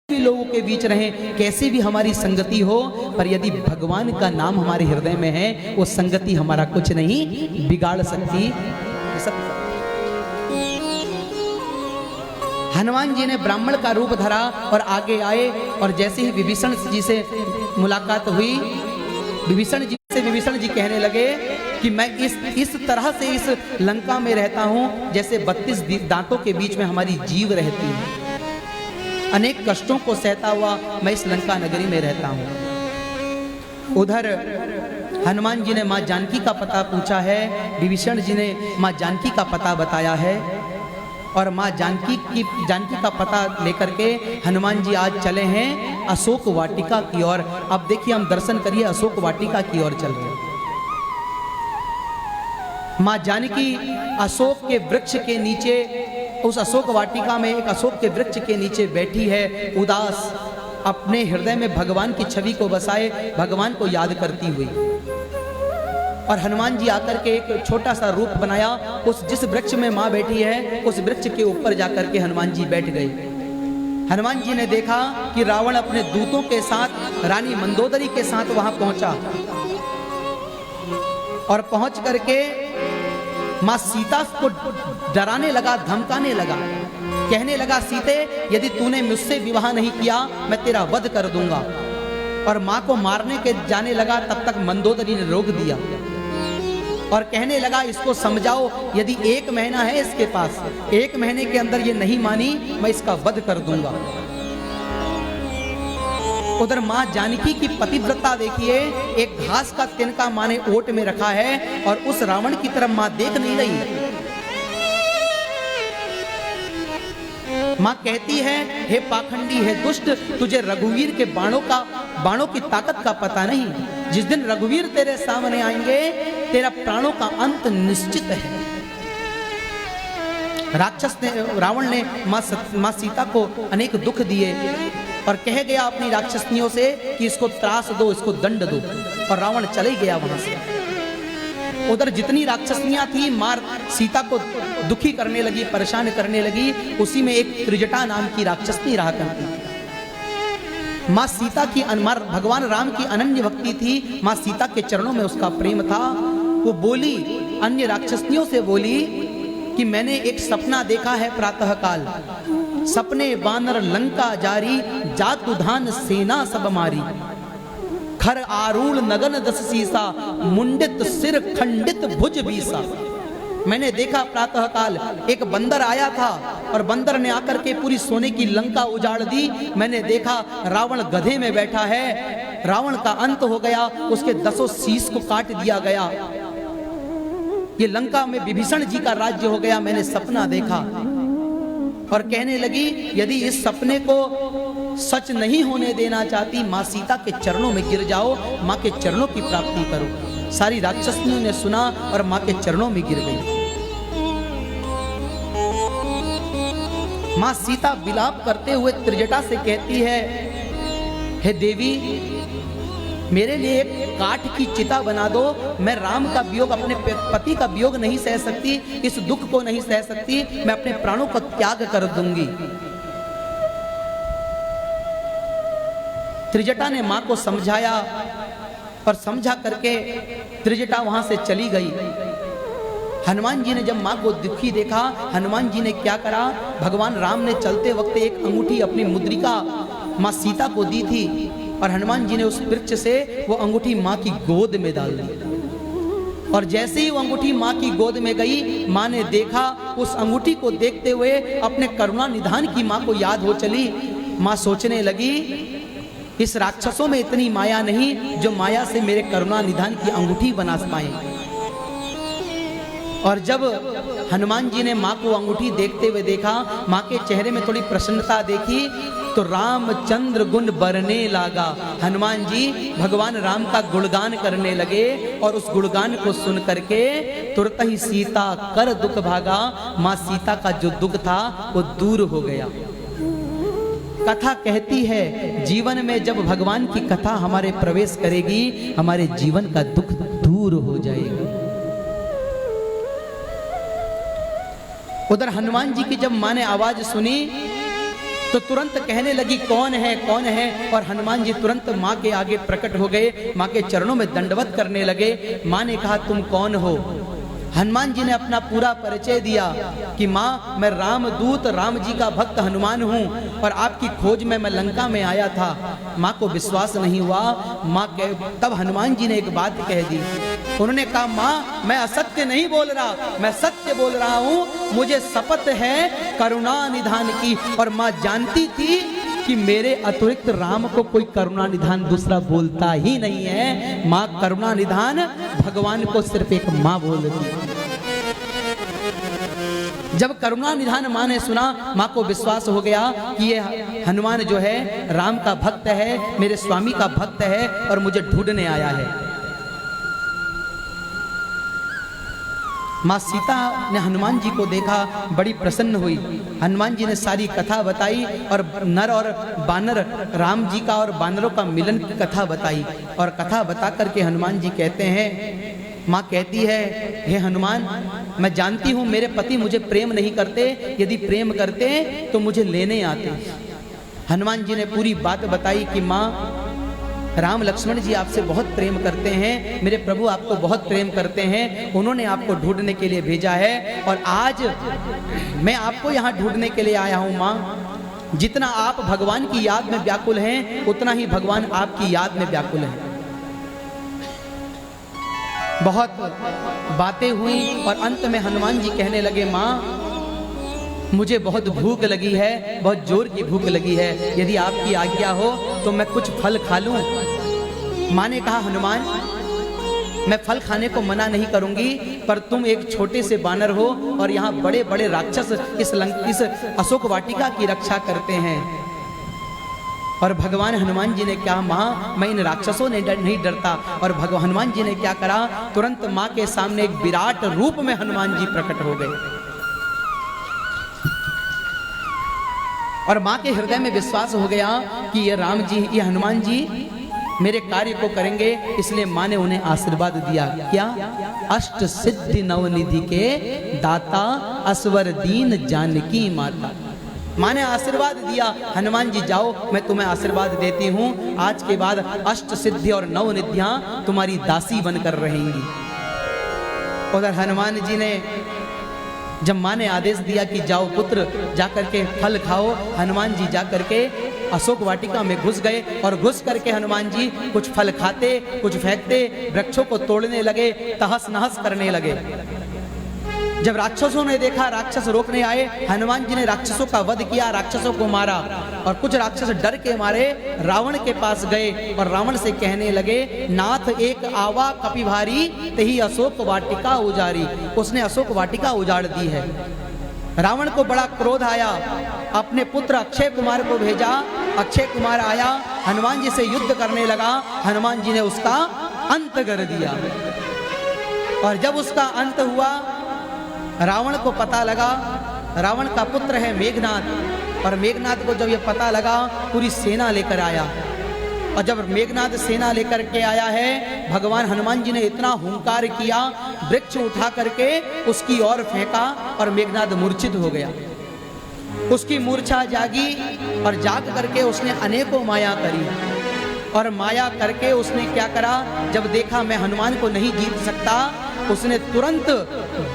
भी लोगों के बीच रहें, कैसे भी हमारी संगति हो, पर यदि भगवान का नाम हमारे हृदय में है, वो संगति हमारा कुछ नहीं बिगाड़ सकती। हनुमान जी ने ब्राह्मण का रूप धरा और आगे आए। और जैसे ही विभीषण जी से मुलाकात हुई, विभीषण जी कहने लगे कि मैं इस तरह से इस लंका में रहता हूँ जैसे 32 दांतों के बीच में हमारी जीव रहती है। अनेक कष्टों को सहता हुआ मैं इस लंका नगरी में रहता हूँ। उधर हनुमान जी ने माँ जानकी का पता पूछा है, विभीषण जी ने माँ जानकी का पता बताया है, और माँ जानकी का पता लेकर के हनुमान जी आज चले हैं अशोक वाटिका की ओर। अब देखिए हम दर्शन करिए, अशोक वाटिका की ओर चल रहे हैं। माँ जानकी अशोक के वृक्ष के नीचे, उस अशोक वाटिका में एक अशोक के वृक्ष के नीचे बैठी है, उदास, अपने हृदय में भगवान की छवि को बसाए भगवान को याद करती हुई। और हनुमान जी आकर के एक छोटा सा रूप बनाया, उस जिस वृक्ष में माँ बैठी है उस वृक्ष के ऊपर जाकर के हनुमान जी बैठ गए। हनुमान जी ने देखा कि रावण अपने दूतों के साथ रानी मंदोदरी के साथ वहां पहुंचा, और पहुंच करके माँ सीता को डराने लगा, धमकाने लगा, कहने लगा, सीते यदि तूने मुझसे विवाह नहीं किया मैं तेरा वध कर दूंगा। और माँ को मारने के जाने लगा, तब तक मंदोदरी ने रोक दिया और कहने लगा, इसको समझाओ, यदि 1 महीना है इसके पास, 1 महीने के अंदर ये नहीं मानी मैं इसका वध कर दूंगा। उधर माँ जानकी की पतिव्रता देखिए, एक घास का तिनका माँ ने ओट में रखा है और उस रावण की तरफ माँ देख नहीं रही। माँ कहती है, हे पाखंडी, हे दुष्ट, तुझे रघुवीर के बाणों की ताकत का पता नहीं। जिस दिन रघुवीर तेरे सामने आएंगे तेरा प्राणों का अंत निश्चित है। रावण ने माँ सीता को अनेक दुख दिए और कह गया अपनी राक्षसनियों से कि इसको त्रास दो, इसको दंड दो, और रावण चले गया वहां से। उधर जितनी राक्षसनियां थी मार सीता को दुखी करने लगी, परेशान करने लगी। उसी में एक त्रिजटा नाम की राक्षसनी रहा करती थी। माँ सीता की भगवान राम की अनन्य भक्ति थी, माँ सीता के चरणों में उसका प्रेम था। वो बोली, अन्य राक्षसनियों से बोली कि मैंने एक सपना देखा है प्रातः काल, सपने वानर लंका जारी, जातुधान सेना सब मारी, खर आरूढ़ नगन 10 सीसा, मुंडित सिर खंडित भुज बीसा। मैंने देखा प्रातः काल एक बंदर आया था और बंदर ने आकर के पूरी सोने की लंका उजाड़ दी। मैंने देखा रावण गधे में बैठा है, रावण का अंत हो गया, उसके 10 शीश को काट दिया गया, ये लंका में विभीषण जी का राज्य हो गया। मैंने सपना देखा और कहने लगी, यदि इस सपने को सच नहीं होने देना चाहती, माँ सीता के चरणों में गिर जाओ, माँ के चरणों की प्राप्ति करो। सारी राक्षसनियों ने सुना और माँ के चरणों में गिर गई। माँ सीता विलाप करते हुए त्रिजटा से कहती है, हे देवी, मेरे लिए एक काठ की चिता बना दो, मैं राम का वियोग, अपने पति का वियोग नहीं सह सकती, इस दुख को नहीं सह सकती, मैं अपने प्राणों को त्याग कर दूंगी। त्रिजटा ने मां को समझाया और समझा करके त्रिजटा वहां से चली गई। हनुमान जी ने जब मां को दुखी देखा, हनुमान जी ने क्या करा, भगवान राम ने चलते वक्त एक अंगूठी अपनी मुद्रिका मां सीता को दी थी और हनुमान जी ने उस वृक्ष से वो अंगूठी मां की गोद में डाल दी। और जैसे ही वो अंगूठी मां की गोद में गई, मां ने देखा, उस अंगूठी को देखते हुए अपने करुणा निधान की मां को याद हो चली। मां सोचने लगी, इस राक्षसों में इतनी माया नहीं जो माया से मेरे करुणा निधान की अंगूठी बना पाए। और जब हनुमान जी ने मां को अंगूठी देखते हुए देखा, मां के चेहरे में थोड़ी प्रसन्नता देखी, तो रामचंद्र गुण बरने लगा। हनुमान जी भगवान राम का गुणगान करने लगे और उस गुणगान को सुन करके तुरंत ही सीता कर दुख भागा। मां सीता का जो दुख था वो दूर हो गया। कथा कहती है, जीवन में जब भगवान की कथा हमारे प्रवेश करेगी, हमारे जीवन का दुख दूर हो जाएगा। उधर हनुमान जी की जब मां ने आवाज सुनी तो तुरंत कहने लगी, कौन है, कौन है। और हनुमान जी तुरंत मां के आगे प्रकट हो गए, मां के चरणों में दंडवत करने लगे। मां ने कहा, तुम कौन हो। हनुमान जी ने अपना पूरा परिचय दिया कि मां, मैं रामदूत, राम जी का भक्त हनुमान हूं और आपकी खोज में मैं लंका में आया था। मां को विश्वास नहीं हुआ। तब हनुमान जी ने एक बात कह दी, उन्होंने कहा माँ मैं असत्य नहीं बोल रहा, मैं सत्य बोल रहा हूँ, मुझे शपथ है करुणा निधान की। और माँ जानती थी कि मेरे अतिरिक्त राम को कोई करुणा निधान दूसरा बोलता ही नहीं है। माँ करुणा निधान भगवान को सिर्फ एक माँ बोलती। जब करुणा निधान माँ ने सुना, माँ को विश्वास हो गया कि ये हनुमान जो है राम का भक्त है, मेरे स्वामी का भक्त है और मुझे ढूंढने आया है। माँ सीता ने हनुमान जी को देखा, बड़ी प्रसन्न हुई। हनुमान जी ने सारी कथा बताई और नर और बानर, राम जी का और बानरों का मिलन की कथा बताई। और कथा बता करके हनुमान जी कहते हैं, माँ कहती है हे हनुमान, मैं जानती हूँ मेरे पति मुझे प्रेम नहीं करते, यदि प्रेम करते तो मुझे लेने आते। हनुमान जी ने पूरी बात बताई कि माँ राम लक्ष्मण जी आपसे बहुत प्रेम करते हैं, मेरे प्रभु आपको बहुत प्रेम करते हैं, उन्होंने आपको ढूंढने के लिए भेजा है और आज मैं आपको यहाँ ढूंढने के लिए आया हूँ। माँ जितना आप भगवान की याद में व्याकुल हैं, उतना ही भगवान आपकी याद में व्याकुल हैं। बहुत बातें हुई और अंत में हनुमान जी कहने लगे, माँ मुझे बहुत भूख लगी है, बहुत जोर की भूख लगी है, यदि आपकी आज्ञा हो तो मैं कुछ फल खा लूं। माँ ने कहा हनुमान मैं फल खाने को मना नहीं करूंगी, पर तुम एक छोटे से बानर हो और यहाँ बड़े बड़े राक्षस इस अशोक वाटिका की रक्षा करते हैं। और भगवान हनुमान जी ने क्या, माँ मैं इन राक्षसों ने नहीं डरता। और भगवान हनुमान जी ने क्या करा, तुरंत माँ के सामने एक विराट रूप में हनुमान जी प्रकट हो गए। और माँ के हृदय में विश्वास हो गया कि ये राम जी, ये हनुमान जी मेरे कार्य को करेंगे, इसलिए माँ ने उन्हें आशीर्वाद दिया। क्या? अष्ट सिद्धि नवनिधि के दाता, असवर दीन जानकी माता। माँ ने आशीर्वाद दिया, हनुमान जी जाओ मैं तुम्हें आशीर्वाद देती हूँ, आज के बाद अष्ट सिद्धि और नव निधियाँ तुम्हारी दासी बनकर रहेंगी। उधर हनुमान जी ने, जब माँ ने आदेश दिया कि जाओ पुत्र जाकर के फल खाओ, हनुमान जी जाकर के अशोक वाटिका में घुस गए और घुस करके हनुमान जी कुछ फल खाते, कुछ फेंकते, वृक्षों को तोड़ने लगे, तहस नहस करने लगे। जब राक्षसों ने देखा, राक्षस रोकने आए, हनुमान जी ने राक्षसों का वध किया, राक्षसों को मारा। और कुछ राक्षस डर के मारे रावण के पास गए और रावण से कहने लगे, नाथ एक आवा कपि भारी, तही अशोक वाटिका उजारी। उसने अशोक वाटिका उजाड़ दी है। रावण को बड़ा क्रोध आया, अपने पुत्र अक्षय कुमार को भेजा। अक्षय कुमार आया, हनुमान जी से युद्ध करने लगा, हनुमान जी ने उसका अंत कर दिया। और जब उसका अंत हुआ, रावण को पता लगा, रावण का पुत्र है मेघनाद, और मेघनाद को जब ये पता लगा, पूरी सेना लेकर आया। और जब मेघनाद सेना लेकर के आया है, भगवान हनुमान जी ने इतना हुंकार किया, वृक्ष उठा करके उसकी ओर फेंका और मेघनाद मूर्छित हो गया। उसकी मूर्छा जागी और जाग करके उसने अनेकों माया करी। और माया करके उसने क्या करा, जब देखा मैं हनुमान को नहीं जीत सकता, उसने तुरंत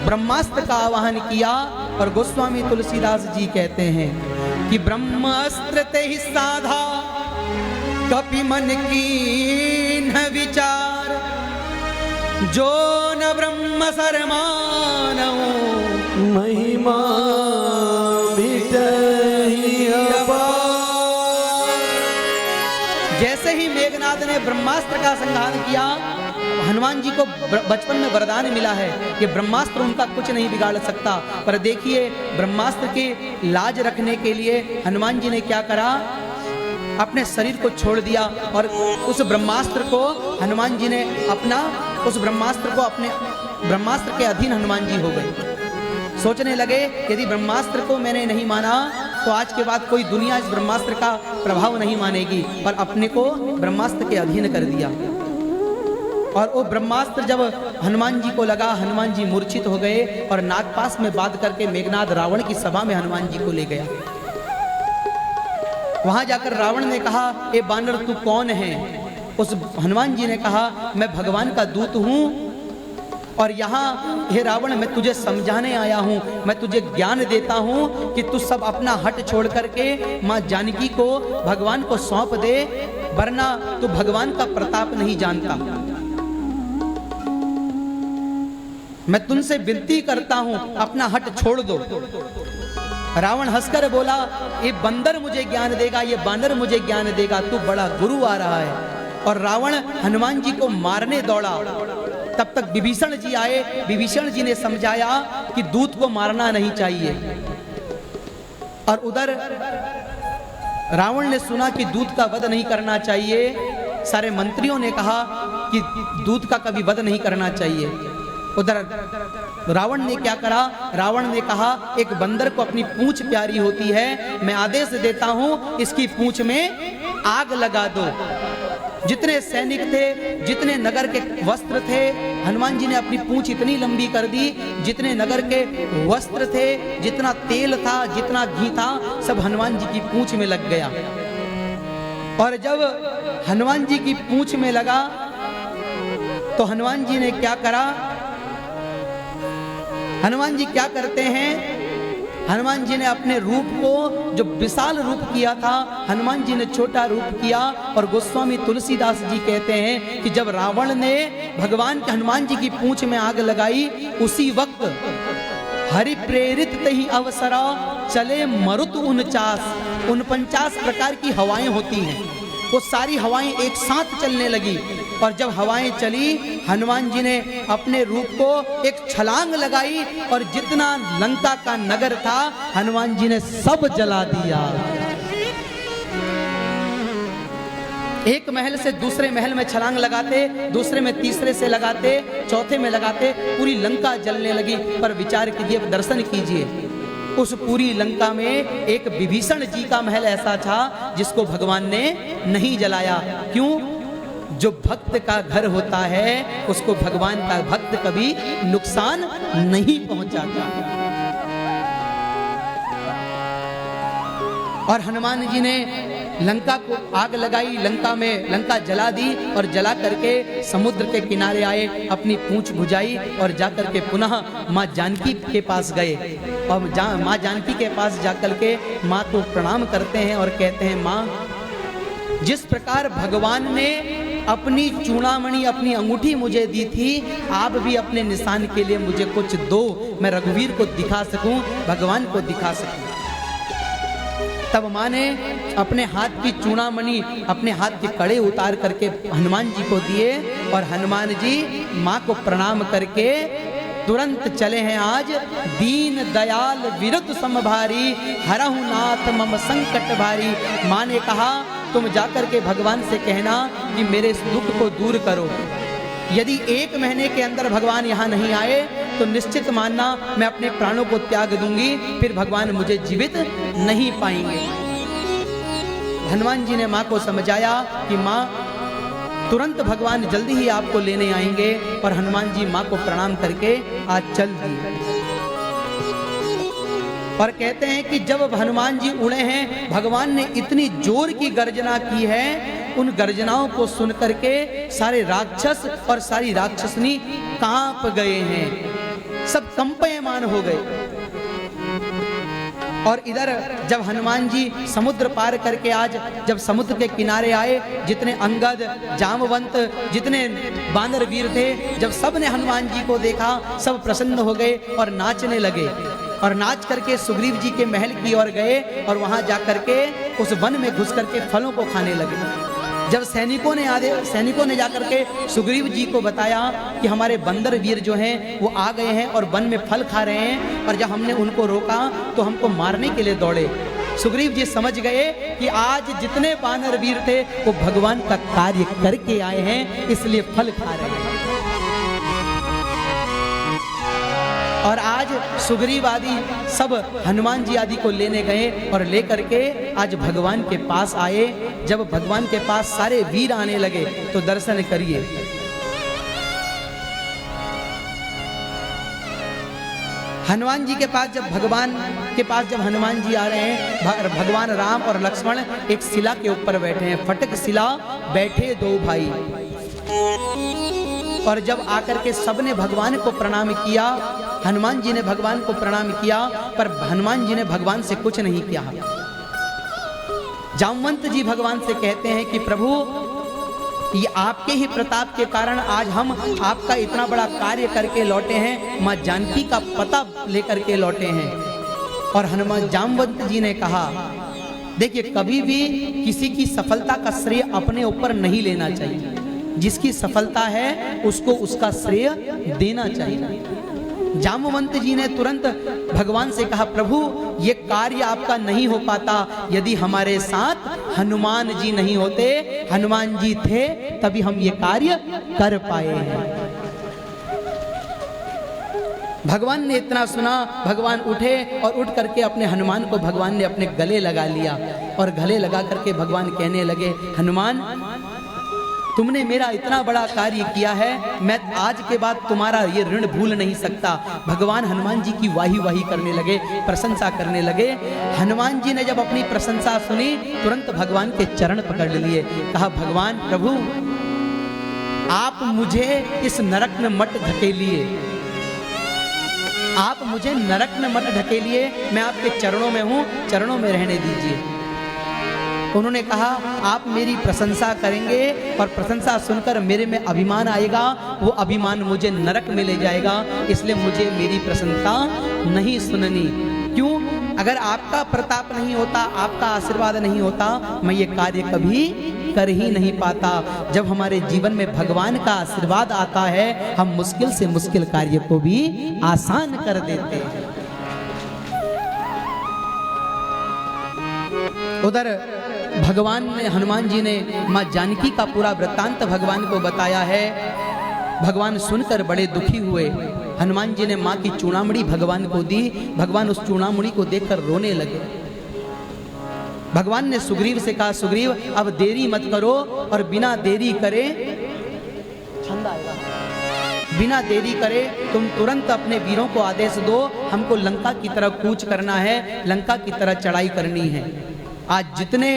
ब्रह्मास्त्र का आवाहन किया। और गोस्वामी तुलसीदास जी कहते हैं कि ब्रह्मास्त्र ते ही साधा, कपि मन की न विचार, जो न ब्रह्म सरमानो, महिमा मिटहि अपार। जैसे ही मेघनाद ने ब्रह्मास्त्र का संहार किया, हनुमान जी को बचपन में वरदान मिला है कि ब्रह्मास्त्र उनका कुछ नहीं बिगाड़ सकता। पर देखिए, ब्रह्मास्त्र की लाज रखने के लिए हनुमान जी ने क्या करा, अपने शरीर को छोड़ दिया और उस ब्रह्मास्त्र को हनुमान जी ने उस ब्रह्मास्त्र को अपने ब्रह्मास्त्र के अधीन हनुमान जी हो गए। सोचने लगे, यदि ब्रह्मास्त्र को मैंने नहीं माना तो आज के बाद कोई दुनिया इस ब्रह्मास्त्र का प्रभाव नहीं मानेगी, और अपने को ब्रह्मास्त्र के अधीन कर दिया। और वो ब्रह्मास्त्र जब हनुमान जी को लगा, हनुमान जी मूर्छित हो गए और नागपाश में बांध करके मेघनाद रावण की सभा में हनुमान जी को ले गया। वहां जाकर रावण ने कहा, ए बानर तू कौन है? उस हनुमान जी ने कहा, मैं भगवान का दूत हूं, और यहाँ हे रावण मैं तुझे समझाने आया हूँ, मैं तुझे ज्ञान देता हूँ कि तू सब अपना हट छोड़ करके माँ जानकी को भगवान को सौंप दे, वरना तू भगवान का प्रताप नहीं जानता। मैं तुमसे विनती करता हूं अपना हट छोड़ दो। रावण हंसकर बोला, ये बंदर मुझे ज्ञान देगा, ये बानर मुझे ज्ञान देगा, तू बड़ा गुरु आ रहा है। और रावण हनुमान जी को मारने दौड़ा। तब तक विभीषण जी आए। विभीषण जी ने समझाया कि दूत को मारना नहीं चाहिए। और उधर रावण ने सुना कि दूत का वध नहीं करना चाहिए। सारे मंत्रियों ने कहा कि दूत का कभी वध नहीं करना चाहिए। उधर रावण ने क्या करा? रावण ने कहा, एक बंदर को अपनी पूंछ प्यारी होती है, मैं आदेश देता हूं इसकी पूंछ में आग लगा दो। जितने सैनिक थे, जितने नगर के वस्त्र थे, हनुमान जी ने अपनी पूंछ इतनी लंबी कर दी, जितने नगर के वस्त्र थे, जितना तेल था, जितना घी था, सब हनुमान जी की पूंछ में लग गया। और जब हनुमान जी की पूंछ में लगा तो हनुमान जी ने क्या करा? हनुमान जी क्या करते हैं? हनुमान जी ने अपने रूप को, जो विशाल रूप किया था, हनुमान जी ने छोटा रूप किया। और गोस्वामी तुलसीदास जी कहते हैं कि जब रावण ने भगवान के हनुमान जी की पूंछ में आग लगाई, उसी वक्त हरि प्रेरित तही अवसरा चले मरुत 49 प्रकार की हवाएं होती हैं। वो सारी हवाएं एक साथ चलने लगी। और जब हवाएं चली, हनुमान जी ने अपने रूप को एक छलांग लगाई और जितना लंका का नगर था, हनुमान जी ने सब जला दिया। एक महल से दूसरे महल में छलांग लगाते, दूसरे में तीसरे से लगाते, चौथे में लगाते, पूरी लंका जलने लगी। पर विचार कीजिए, दर्शन कीजिए, उस पूरी लंका में एक विभीषण जी का महल ऐसा था जिसको भगवान ने नहीं जलाया। क्यों? जो भक्त का घर होता है उसको भगवान का भक्त कभी नुकसान नहीं पहुंचाता। और हनुमान जी ने लंका को आग लगाई, लंका जला दी। और जला करके समुद्र के किनारे आए, अपनी पूंछ बुझाई और जाकर के पुनः माँ जानकी के पास गए। और माँ जानकी के पास जाकर के माँ को प्रणाम करते हैं और कहते हैं, माँ, जिस प्रकार भगवान ने अपनी चूड़ामणि, अपनी अंगूठी मुझे दी थी, आप भी अपने निशान के लिए मुझे कुछ दो, मैं रघुवीर को दिखा सकूं, भगवान को दिखा सकूं। तब माँ ने अपने हाथ की चूड़ामणि, अपने हाथ के कड़े उतार करके हनुमान जी को दिए। और हनुमान जी माँ को प्रणाम करके तुरंत चले हैं आज। दीन दयाल विरत समभारी, हरहु नाथ मम संकट भारी। माँ ने कहा, तुम जाकर के भगवान से कहना कि मेरे इस दुख को दूर करो। यदि 1 महीने के अंदर भगवान यहाँ नहीं आए तो निश्चित मानना मैं अपने प्राणों को त्याग दूंगी, फिर भगवान मुझे जीवित नहीं पाएंगे। हनुमान जी ने माँ को समझाया कि माँ, तुरंत भगवान जल्दी ही आपको लेने आएंगे। और हनुमान जी माँ को प्रणाम करके आज चल दिए। और कहते हैं कि जब हनुमान जी उड़े हैं, भगवान ने इतनी जोर की गर्जना की है, उन गर्जनाओं को सुन करके सारे राक्षस और सारी राक्षसनी कांप गए हैं, सब कंपयमान हो गए। और इधर जब हनुमान जी समुद्र पार करके आज जब समुद्र के किनारे आए, जितने अंगद, जामवंत, जितने बानर वीर थे, जब सब ने हनुमान जी को देखा, सब प्रसन्न हो गए और नाचने लगे। और नाच करके सुग्रीव जी के महल की ओर गए और वहां जाकर के उस वन में घुस करके फलों को खाने लगे। जब सैनिकों ने जाकर के सुग्रीव जी को बताया कि हमारे बंदर वीर जो हैं वो आ गए हैं और वन में फल खा रहे हैं, और जब हमने उनको रोका तो हमको मारने के लिए दौड़े। सुग्रीव जी समझ गए कि आज जितने बानर वीर थे वो भगवान का कार्य करके आए हैं, इसलिए फल खा रहे हैं। और आज सुग्रीव आदि सब हनुमान जी आदि को लेने गए और लेकर के आज भगवान के पास आए। जब भगवान के पास सारे वीर आने लगे तो दर्शन करिए। हनुमान जी के पास जब हनुमान जी आ रहे हैं, भगवान राम और लक्ष्मण एक शिला के ऊपर बैठे हैं। फटक शिला बैठे 2 भाई। और जब आकर के सबने भगवान को प्रणाम किया, हनुमान जी ने भगवान को प्रणाम किया, पर हनुमान जी ने भगवान से कुछ नहीं किया। जामवंत जी भगवान से कहते हैं कि प्रभु, ये आपके ही प्रताप के कारण आज हम आपका इतना बड़ा कार्य करके लौटे हैं, माँ जानकी का पता लेकर के लौटे हैं। और हनुमान जामवंत जी ने कहा, देखिए कभी भी किसी की सफलता का श्रेय अपने ऊपर नहीं लेना चाहिए, जिसकी सफलता है उसको उसका श्रेय देना चाहिए। जामवंत जी ने तुरंत भगवान से कहा, प्रभु ये कार्य आपका नहीं हो पाता यदि हमारे साथ हनुमान जी नहीं होते, हनुमान जी थे तभी हम ये कार्य कर पाए हैं। भगवान ने इतना सुना, भगवान उठे और उठ करके अपने हनुमान को भगवान ने अपने गले लगा लिया और गले लगा करके भगवान कहने लगे, हनुमान तुमने मेरा इतना बड़ा कार्य किया है, मैं आज के बाद तुम्हारा ये ऋण भूल नहीं सकता। भगवान हनुमान जी की वाही वाही करने लगे, प्रशंसा करने लगे। हनुमान जी ने जब अपनी प्रशंसा सुनी, तुरंत भगवान के चरण पकड़ लिए, कहा, भगवान प्रभु आप मुझे इस नरक में मत ढकेलिए, आप मुझे नरक में मत ढकेलिए, मैं आपके चरणों में हूं, चरणों में रहने दीजिए। उन्होंने कहा, आप मेरी प्रशंसा करेंगे और प्रशंसा सुनकर मेरे में अभिमान आएगा, वो अभिमान मुझे नरक में ले जाएगा, इसलिए मुझे मेरी प्रशंसा नहीं सुननी। क्यों? अगर आपका प्रताप नहीं होता, आपका आशीर्वाद नहीं होता, मैं ये कार्य कभी कर ही नहीं पाता। जब हमारे जीवन में भगवान का आशीर्वाद आता है, हम मुश्किल से मुश्किल कार्य को भी आसान कर देते हैं। उधर भगवान ने, हनुमान जी ने माँ जानकी का पूरा वृत्तांत भगवान को बताया है। भगवान सुनकर बड़े दुखी हुए। हनुमान जी ने माँ की चूड़ामणि भगवान को दी, भगवान उस चूड़ामणि को देखकर रोने लगे। भगवान ने सुग्रीव से कहा, सुग्रीव अब देरी मत करो और बिना देरी करे, बिना देरी करे तुम तुरंत अपने वीरों को आदेश दो, हमको लंका की तरफ कूच करना है, लंका की तरफ चढ़ाई करनी है। आज जितने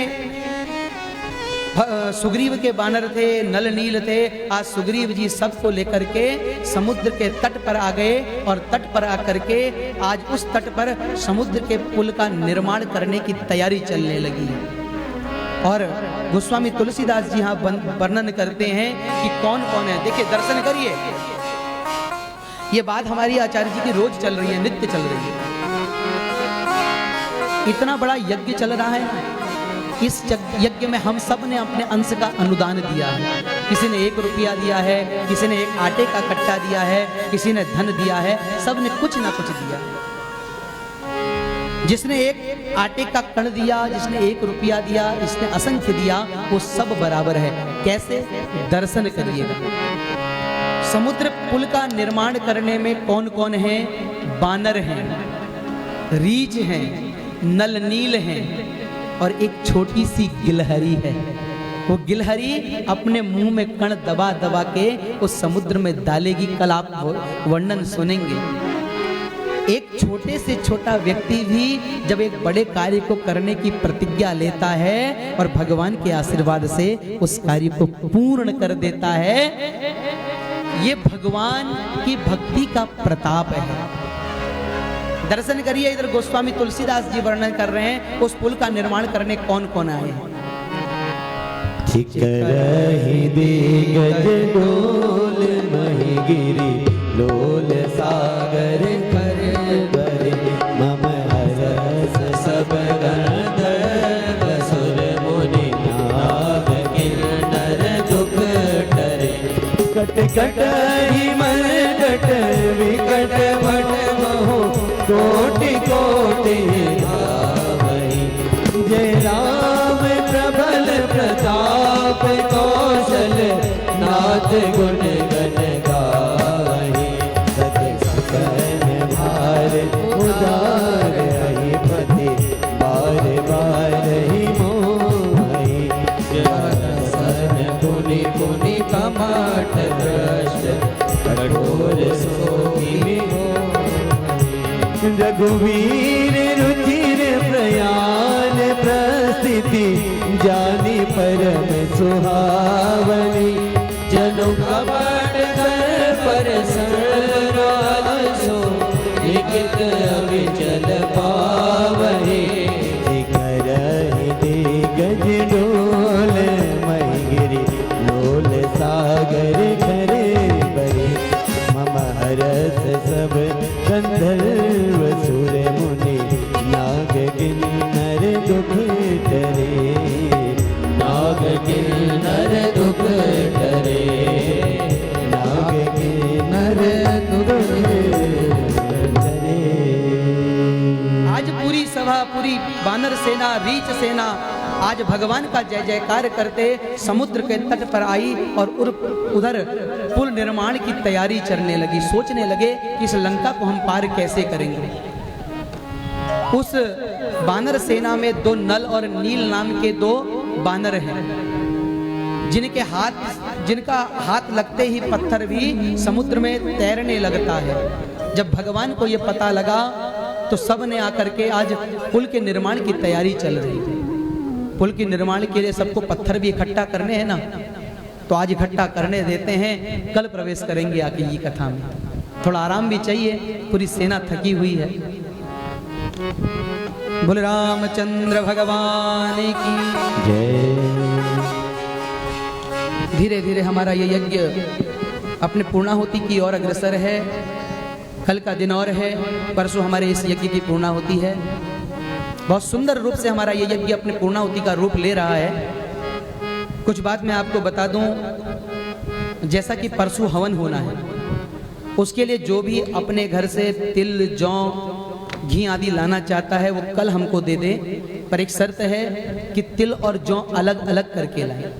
सुग्रीव के बानर थे, नल नील थे, आज सुग्रीव जी सबको लेकर के समुद्र के तट पर आ गए और तट पर आकर के आज उस तट पर समुद्र के पुल का निर्माण करने की तैयारी चलने लगी। और गोस्वामी तुलसीदास जी यहाँ वर्णन करते हैं कि कौन कौन है। देखिए, दर्शन करिए, ये बात हमारी आचार्य जी की रोज चल रही है, नित्य चल रही है। इतना बड़ा यज्ञ चल रहा है, इस यज्ञ में हम सब ने अपने अंश का अनुदान दिया है। किसी ने 1 रुपया दिया है, किसी ने एक आटे का कट्टा दिया है, किसी ने धन दिया है, सब ने कुछ ना कुछ दिया। जिसने एक आटे का कण दिया, जिसने 1 रुपया दिया, जिसने असंख्य दिया, वो सब बराबर है। कैसे? दर्शन करिएगा। समुद्र पुल का निर्माण करने में कौन कौन है? बानर हैं, रीछ हैं, नल नील हैं और एक छोटी सी गिलहरी है। वो गिलहरी अपने मुंह में कण दबा दबा के उस समुद्र में डालेगी। कल आप वर्णन सुनेंगे। एक छोटे से छोटा व्यक्ति भी जब एक बड़े कार्य को करने की प्रतिज्ञा लेता है और भगवान के आशीर्वाद से उस कार्य को पूर्ण कर देता है, ये भगवान की भक्ति का प्रताप है। दर्शन करिए, इधर गोस्वामी तुलसीदास जी वर्णन कर रहे हैं उस पुल का निर्माण करने कौन कौन आए हैं। ठीक रही दिग्गज डोल महिगिरी लोल सागर कर बरे मम हरस सब गंधर्व सुर मुनि नाग किन्नर दुख डरे कट कट ही मरकट विकट भट महो कोटि कोटि भावहि जय राम प्रबल प्रताप कौशल नाथ गुण गण गावहि सत सकल भार उदार अधिपति बार बार ही मोहि सन पुनि पुनि कमाट भ्रष्ट कठोर सोहि रघुवीर रुचिर प्रयाण प्रस्थिति जानी परम सुहावनी जनु कपट कर पर सो लिखित अविचल पावहि करहि दिग्गज डोल महिगिरी लोल सेना, रीच सेना आज भगवान का जय जयकार करते समुद्र के तट पर आई और उधर पुल निर्माण की तैयारी चलने लगी। सोचने लगे कि इस लंका को हम पार कैसे करेंगे। उस बानर सेना में 2 नल और नील नाम के 2 बानर हैं, जिनका हाथ लगते ही पत्थर भी समुद्र में तैरने लगता है। जब भगवान को यह पता लगा तो सब ने आकर के आज पुल के निर्माण की तैयारी चल रही थी। पुल के निर्माण के लिए सबको पत्थर भी इकट्ठा करने हैं ना, तो आज इकट्ठा करने देते हैं, कल प्रवेश करेंगे आगे ये कथा में। थोड़ा आराम भी चाहिए, पूरी सेना थकी हुई है। बोले रामचंद्र भगवान की जय। धीरे धीरे हमारा ये यज्ञ अपने पूर्णाहुति की ओर अग्रसर है। कल का दिन और है, परसों हमारे इस यज्ञ की पूर्णाहुति है। बहुत सुंदर रूप से हमारा ये यज्ञ अपने पूर्णाहुति का रूप ले रहा है। कुछ बात मैं आपको बता दूं, जैसा कि परसों हवन होना है, उसके लिए जो भी अपने घर से तिल, जौ, घी आदि लाना चाहता है वो कल हमको दे दे, पर एक शर्त है कि तिल और जौ अलग अलग करके लाए।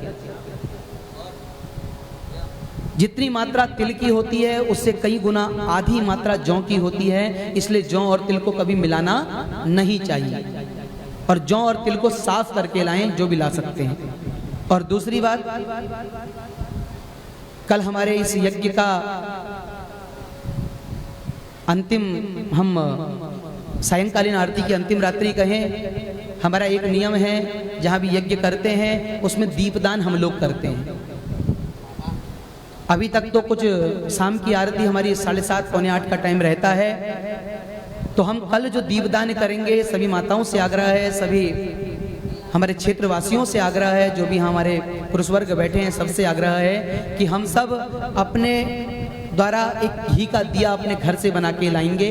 जितनी मात्रा तिल की होती है उससे कई गुना आधी मात्रा जौ की होती है, इसलिए जौ और तिल को कभी मिलाना नहीं चाहिए। और जौ और तिल को साफ करके लाएं, जो भी ला सकते हैं। और दूसरी बात, कल हमारे इस यज्ञ का अंतिम, हम सायंकालीन आरती की अंतिम रात्रि कहें, हमारा एक नियम है, जहां भी यज्ञ करते हैं उसमें दीपदान हम लोग करते हैं। अभी तक तो कुछ शाम की आरती हमारी 7:30 पौने 8 का टाइम रहता है, तो हम कल जो दीपदान करेंगे, सभी माताओं से आग्रह है, सभी हमारे क्षेत्रवासियों से आग्रह है, जो भी हमारे पुरुष वर्ग बैठे हैं सबसे आग्रह है कि हम सब अपने द्वारा एक घी का दिया अपने घर से बना के लाएंगे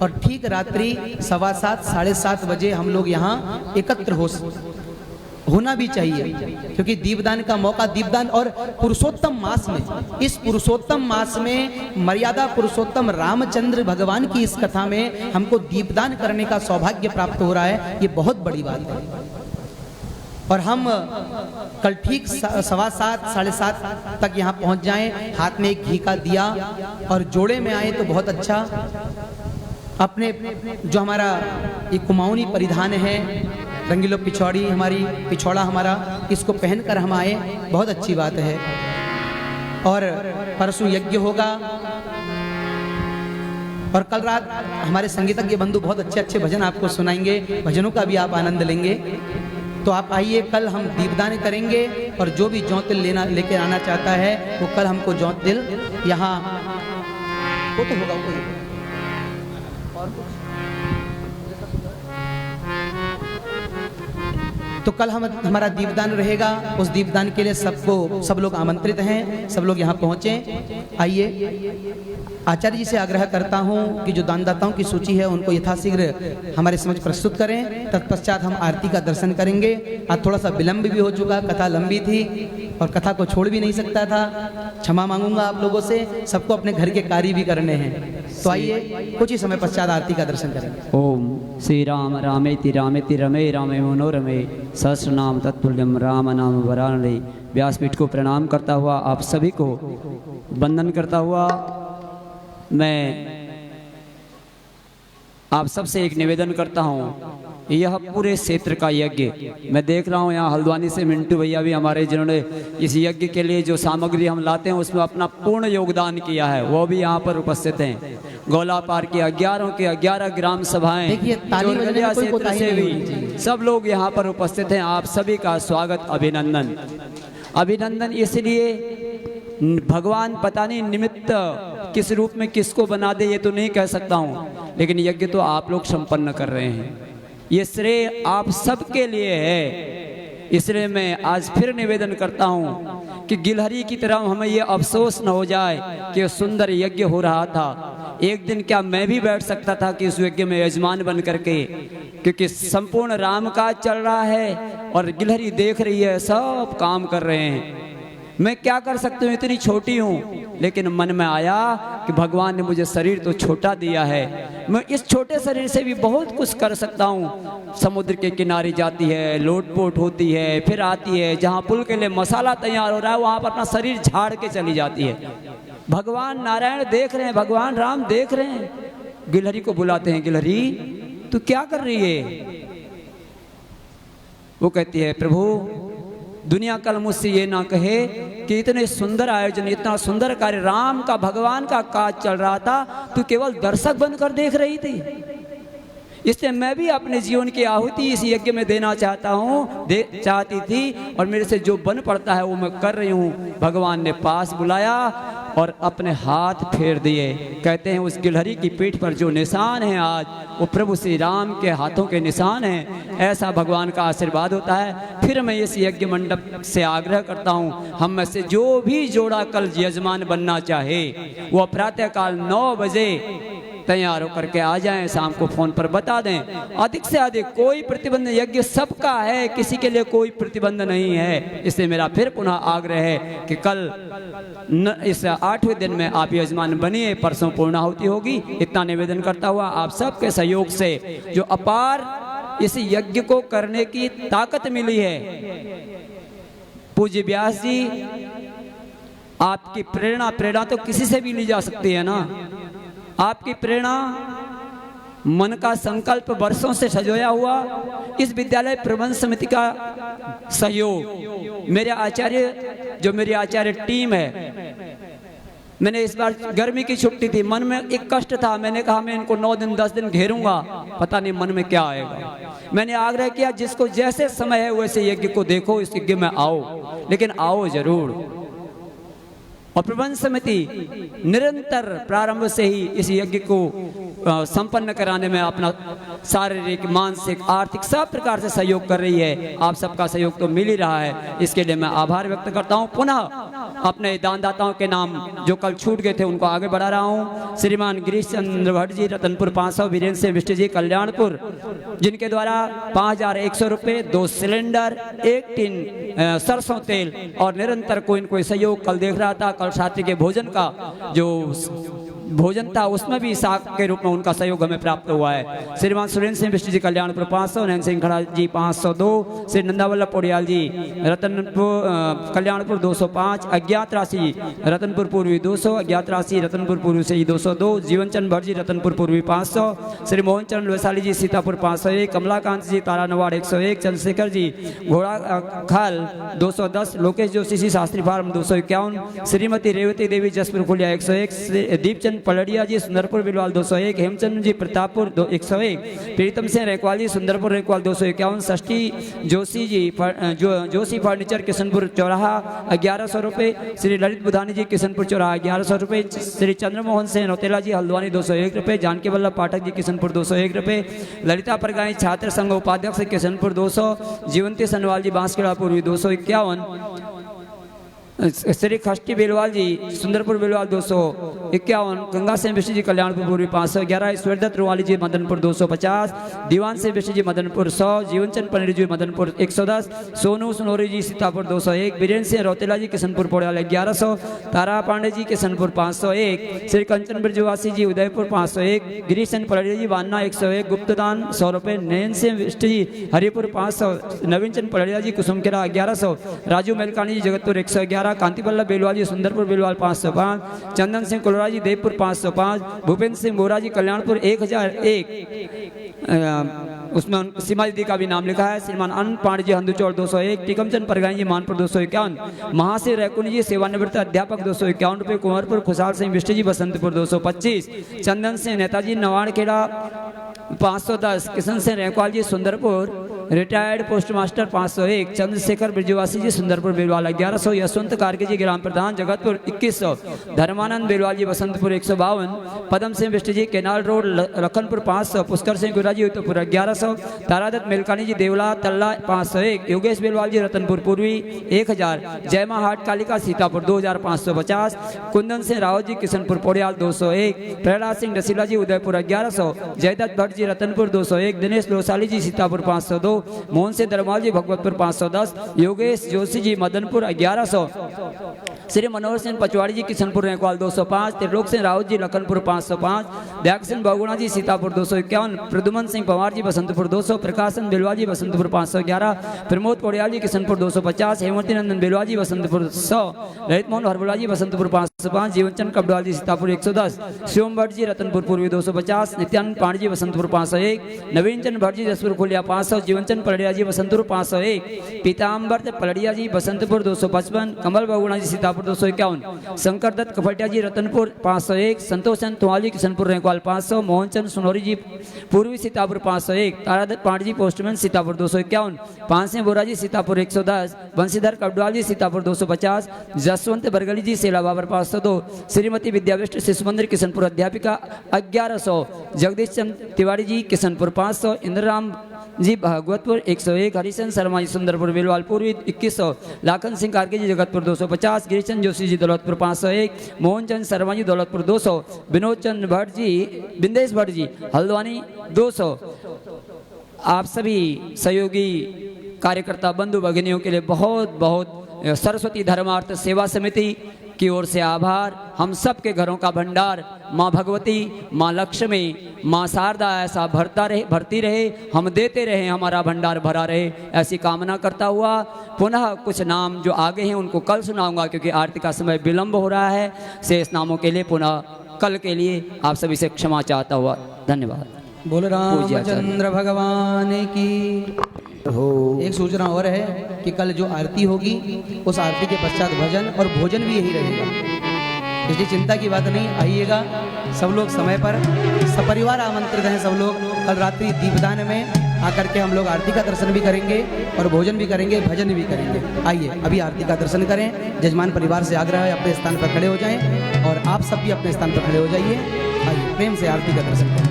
और ठीक रात्रि 7:15 7:30 बजे हम लोग यहाँ एकत्र होना भी चाहिए, क्योंकि दीपदान का मौका, दीपदान और पुरुषोत्तम मास में, इस पुरुषोत्तम मास में मर्यादा पुरुषोत्तम रामचंद्र भगवान की इस कथा में हमको दीपदान करने का सौभाग्य प्राप्त हो रहा है। ये बहुत बड़ी बात है। और हम कल ठीक 7:15 7:30 तक यहाँ पहुँच जाएं, हाथ में एक घी का दिया और जोड़े में आए तो बहुत अच्छा। अपने जो हमारा ये कुमाऊनी परिधान है, रंगीलो पिछौड़ी, हमारी पिछौड़ा हमारा, इसको पहनकर हम आए, बहुत अच्छी बात है। और परसों यज्ञ होगा और कल रात हमारे संगीतज्ञ बंधु बहुत अच्छे अच्छे भजन आपको सुनाएंगे, भजनों का भी आप आनंद लेंगे। तो आप आइए, कल हम दीपदान करेंगे और जो भी जौ तिल लेके आना चाहता है वो कल हमको जौ तिल यहाँ वो तो होगा वो। और तो कल हमारा दीपदान रहेगा। उस दीपदान के लिए सब लोग आमंत्रित हैं, सब लोग यहाँ पहुँचे। आइए, आचार्य जी से आग्रह करता हूँ कि जो दानदाताओं की सूची है उनको यथाशीघ्र हमारे समझ प्रस्तुत करें, तत्पश्चात हम आरती का दर्शन करेंगे। आज थोड़ा सा विलंब भी हो चुका, कथा लंबी थी और कथा को छोड़ भी नहीं सकता था, क्षमा मांगूंगा आप लोगों से। सबको अपने घर के कार्य भी करने हैं, तो आइए कुछ ही समय पश्चात आरती का दर्शन करेंगे। ओम श्री राम रामेति रामेति रमे रामे मनोरमे सहस्रनाम तत्पुल्यम राम नाम वरानले। व्यासपीठ को प्रणाम करता हुआ, आप सभी को वंदन करता हुआ, मैं आप सबसे एक निवेदन करता हूँ। यह पूरे क्षेत्र का यज्ञ मैं देख रहा हूँ, यहाँ हल्द्वानी से मिंटू भैया भी हमारे, जिन्होंने इस यज्ञ के लिए जो सामग्री हम लाते हैं उसमें अपना पूर्ण योगदान किया है, वो भी यहाँ पर उपस्थित हैं। गोलापार की 11 के 11 ग्राम सभाएं, क्षेत्र से भी सब लोग यहाँ पर उपस्थित हैं। आप सभी का स्वागत, अभिनंदन। अभिनंदन इसलिए, भगवान पता नहीं निमित्त किस रूप में किसको बना दे ये तो नहीं कह सकता हूँ, लेकिन यज्ञ तो आप लोग संपन्न कर रहे हैं, ये श्रेय आप सबके लिए है। इसलिए मैं आज फिर निवेदन करता हूँ कि गिलहरी की तरह हमें ये अफसोस न हो जाए कि सुंदर यज्ञ हो रहा था। एक दिन क्या मैं भी बैठ सकता था कि उस यज्ञ में यजमान बन करके, क्योंकि संपूर्ण राम काज चल रहा है और गिलहरी देख रही है, सब काम कर रहे हैं। मैं क्या कर सकती हूँ, इतनी छोटी हूँ, लेकिन मन में आया कि भगवान ने मुझे शरीर तो छोटा दिया है, मैं इस छोटे शरीर से भी बहुत कुछ कर सकता हूँ। समुद्र के किनारे जाती है, लोटपोट होती है, फिर आती है, जहाँ पुल के लिए मसाला तैयार हो रहा है वहाँ पर अपना शरीर झाड़ के चली जाती है। भगवान नारायण देख रहे हैं, भगवान राम देख रहे हैं, गिलहरी को बुलाते हैं, गिलहरी तू क्या कर रही है? वो कहती है प्रभु दुनिया कल मुझसे ये ना कहे कि इतने सुंदर आयोजन, इतना सुंदर कार्य, राम का भगवान का काज चल रहा था, तू केवल दर्शक बनकर देख रही थी। इसलिए मैं भी अपने जीवन की आहुति इस यज्ञ में देना चाहती थी, और मेरे से जो बन पड़ता है वो मैं कर रही हूँ। भगवान ने पास बुलाया और अपने हाथ फेर दिए। कहते हैं उस गिलहरी की पीठ पर जो निशान है आज, वो प्रभु श्री राम के हाथों के निशान हैं। ऐसा भगवान का आशीर्वाद होता है। फिर मैं इस यज्ञ मंडप से आग्रह करता हूँ, हम में से जो भी जोड़ा कल यजमान बनना चाहे वो प्रातःकाल 9 बजे तैयार होकर के आ जाएं, शाम को फोन पर बता दें। अधिक से अधिक कोई प्रतिबंध, यज्ञ सबका है, किसी के लिए कोई प्रतिबंध नहीं है। इसलिए मेरा फिर पुनः आग्रह है कि कल इस 8वें दिन में आप यजमान बनिए, परसों पूर्णाहुति होगी। इतना निवेदन करता हुआ आप सबके सहयोग से जो अपार इस यज्ञ को करने की ताकत मिली है, पूज्य व्यास जी आपकी प्रेरणा तो किसी से भी ली जा सकती है ना। आपकी प्रेरणा, मन का संकल्प, वर्षों से सजोया हुआ इस विद्यालय प्रबंध समिति का सहयोग, मेरे आचार्य जो मेरी आचार्य टीम है। मैंने इस बार गर्मी की छुट्टी थी, मन में एक कष्ट था, मैंने कहा मैं इनको 9 दिन 10 दिन घेरूंगा, पता नहीं मन में क्या आएगा। मैंने आग्रह किया जिसको जैसे समय है वैसे यज्ञ को देखो, इस यज्ञ में आओ, लेकिन आओ जरूर। और प्रबंध समिति निरंतर प्रारंभ से ही इस यज्ञ को संपन्न कराने में अपना शारीरिक, मानसिक, आर्थिक सब प्रकार से सहयोग कर रही है। आप सबका सहयोग तो मिल ही रहा है, इसके लिए मैं आभार व्यक्त करता हूं। पुनः अपने दानदाताओं के नाम जो कल छूट गए थे उनको आगे बढ़ा रहा हूं। श्रीमान गिरीश चंद्र भट्ट जी रतनपुर 500, वीरेंद्र सिंह बिष्ट जी कल्याणपुर, जिनके द्वारा 5100 रुपये, 2 सिलेंडर, 1 टिन सरसों तेल और निरंतर कोई न कोई सहयोग कल देख रहा था। कल छात्र के भोजन का जो भोजन था उसमें भी साख के रूप में उनका सहयोग हमें प्राप्त हुआ है। श्रीमान सुरेंद्र सिंह बिष्ट जी कल्याणपुर 500, नयन सिंह खड़ा जी 502, श्री नंदावल्लभ पोडियाल जी रतनपुर कल्याणपुर 205, अज्ञात राशि रतनपुर पूर्वी 200, अज्ञात राशि रतनपुर पूर्वी से 202, जीवन चंद भट्ट जी रतनपुर पूर्वी 500, श्री मोहन चंद्र वैशाली जी सीतापुर 501, कमलाकांत जी तारानवाड़ 101, चंद्रशेखर जी घोड़ा खाल 210, लोकेश जोशी जी शास्त्री फार्म 251, श्रीमती रेवती देवी जसपुर खुलिया 101, दीपचंद पलड़िया जी सुंदरपुर बिलवाल 201, हेमचंद जी प्रतापपुर 101, प्रीतम सिंह रेकवाल जी सुंदरपुर रेकवाल 251, षष्ठी जोशी जी जोशी फर्नीचर किशनपुर चौराहा 1100 रुपये, श्री ललित बुधानी जी किशनपुर चौराहा 1100 रुपये, श्री चंद्रमोहन सिंह नौतेला जी हल्द्वानी 201 रुपये, जानकी वल्लभ पाठक जी किशनपुर 201 रुपये, ललिता परगाई छात्र संघ उपाध्यक्ष किशनपुर 200, जीवंती सनवाल जी बांसखेड़ा पूर्वी 251, श्री खष्टी बेलवाल जी सुंदरपुर बेलवाल 251, गंगा सिंह बिष्ट जी कल्याणपुर पूर्वी 511, ईश्वरदत्त रुवाली जी मदनपुर 250, दीवान सिंह बिष्ट जी मदनपुर 100, जीवनचंद पंडित जी मदनपुर 110, सोनू सुनोरी जी सीतापुर 201, वीरेंद्र सिंह रौतेला जी किशनपुर पोड़ियाल 1100, तारा पांडे जी किशनपुर 501, श्री कंचन ब्रजवासी जी उदयपुर 501, गिरीश चंद पलड़िया जी वान्ना 101, गुप्तदान 100 रुपये, नयन सिंह बिष्ट जी हरिपुर 500, नवीन चंद पलड़िया जी कुसुमखेड़ा 1100, राजू मेलकानी जी जगतपुर 111, कांति वल्लभ बेलवाल जी सुंदरपुर बेलवाल 505, चंदन सिंह कुलरा जी देवपुर 505, भूपेंद्र सिंह बोरा जी कल्याणपुर 1001, उसमें सीमा दीदी का भी नाम लिखा है, श्रीमान अनंत पांडे जी हंदुचौड़ 201, टीकमचंद परगाई जी मानपुर 251, महाशिव रैकुनी जी सेवानिवृत्त अध्यापक 251 रुपये, कुंवरपुर खुशहाल सिंह बिष्ट जी बसंतपुर 225, चंदन सिंह नेताजी नवाड़खेड़ा 510, किशन सिंह रेकवाल जी सुंदरपुर रिटायर्ड पोस्टमास्टर 501, चंद्रशेखर ब्रजवासी जी सुंदरपुर बेलवाल 1100, यशवंत कार्के जी ग्राम प्रधान जगतपुर 2100, धर्मानंद बेलवाल जी बसंतपुर 152, पदम सिंह बिष्ट जी केनाल रोड लखनपुर 500, पुष्कर सिंह गुरा जी उत्तरपुर 1100, तारादत्त मेलकानी जी देवला तल्ला 501, योगेश बेलवाल जी रतनपुर पूर्वी 1000, जयमा हाट कालिका सीतापुर 2550, कुंदन सिंह रावत जी किशनपुर पोड़ियाल 201, प्रहलाद सिंह रसीला जी उदयपुर 1100, जयदत्त भट्ट जी रतनपुर 201, दिनेश लोसाली जी सीतापुर 502, मोहन सिंह दरवाल जी भगवतपुर 510, योगेश जोशी जी मदनपुर 1100, श्री मनोहर सिंह पचवाड़ी जी किशनपुर रेंकवाल 205, त्रिलोक सिंह राउत जी लखनपुर 505, व्याक सिंह बहुगुणा जी सीतापुर 251, प्रदुमन सिंह पवार जी बसंतपुर 200, प्रकाशन बिलवा जी बसंतपुर 511, प्रमोद पोड़ियाल जी किशनपुर 250, हेमवती नंदन बिलवा जी बसंतपुर 100, ललित मोहन हरबुला जी बसंतपुर 505, जीवनचंद कबडवाल जी सीतापुर 110, शिवम भट्ट जी रतनपुर पूर्वी 250, नित्यानंद पांडे जी बसंतपुर 501, नवीन चंद भट्ट जी जसपुर खुलिया 500, जीवनचंद पलड़िया जी बसंतपुर 501, पीताम्बर पलड़िया जी बसंतपुर 255, कमल बहुगुणा जी सीतापुर 251, शंकर दत्त कफटिया जी रतनपुर 501, संतोष चंद तुआली किशनपुर रेंकवाल 500, मोहनचंद सुनौरी जी पूर्वी सीतापुर 501, तारादत्त पांडे जी पोस्टमैन सीतापुर 251, पानसिंह बोरा जी सीतापुर 110, बंशीधर कबडवाल जी सीतापुर 250, जसवंत बरगली जी सेला बाबर 502, श्रीमती विद्याविष्ट शिशु मंदिर किशनपुर अध्यापिका 1100, जगदीश चंद तिवारी जी किशनपुर 500, इंद्रराम जी भागवतपुर 101, हरिशन शर्मा जी सुंदरपुर बिलवाल पूर्वी 2100, लाखन सिंह कार्के जी जगतपुर 250, गिरीचंद जोशी जी दौलतपुर 501, मोहनचंद शर्मा जी दौलतपुर 200, विनोद चंद भट्ट जी बिंदेश भट्ट जी हल्द्वानी 200। आप सभी सहयोगी कार्यकर्ता बंधु भगिनियों के लिए बहुत बहुत सरस्वती धर्मार्थ सेवा समिति की ओर से आभार। हम सब के घरों का भंडार माँ भगवती, माँ लक्ष्मी, माँ शारदा ऐसा भरती रहे, हम देते रहे, हमारा भंडार भरा रहे, ऐसी कामना करता हुआ पुनः कुछ नाम जो आगे हैं उनको कल सुनाऊंगा, क्योंकि आरती का समय विलंब हो रहा है। शेष नामों के लिए पुनः कल के लिए आप सभी से क्षमा चाहता हुआ धन्यवाद। बोल रामचंद्र भगवान की हो। एक सूचना और है कि कल जो आरती होगी उस आरती के पश्चात भजन और भोजन भी यही रहेगा, इसलिए चिंता की बात नहीं, आइएगा सब लोग समय पर, सपरिवार आमंत्रित हैं सब लोग। कल रात्रि दीपदान में आकर के हम लोग आरती का दर्शन भी करेंगे और भोजन भी करेंगे, भजन भी करेंगे। आइए अभी आरती का दर्शन करें। जजमान परिवार से आग्रह है अपने स्थान पर खड़े हो जाएं और आप सब भी अपने स्थान पर खड़े हो जाइए। आइए प्रेम से आरती का दर्शन करें।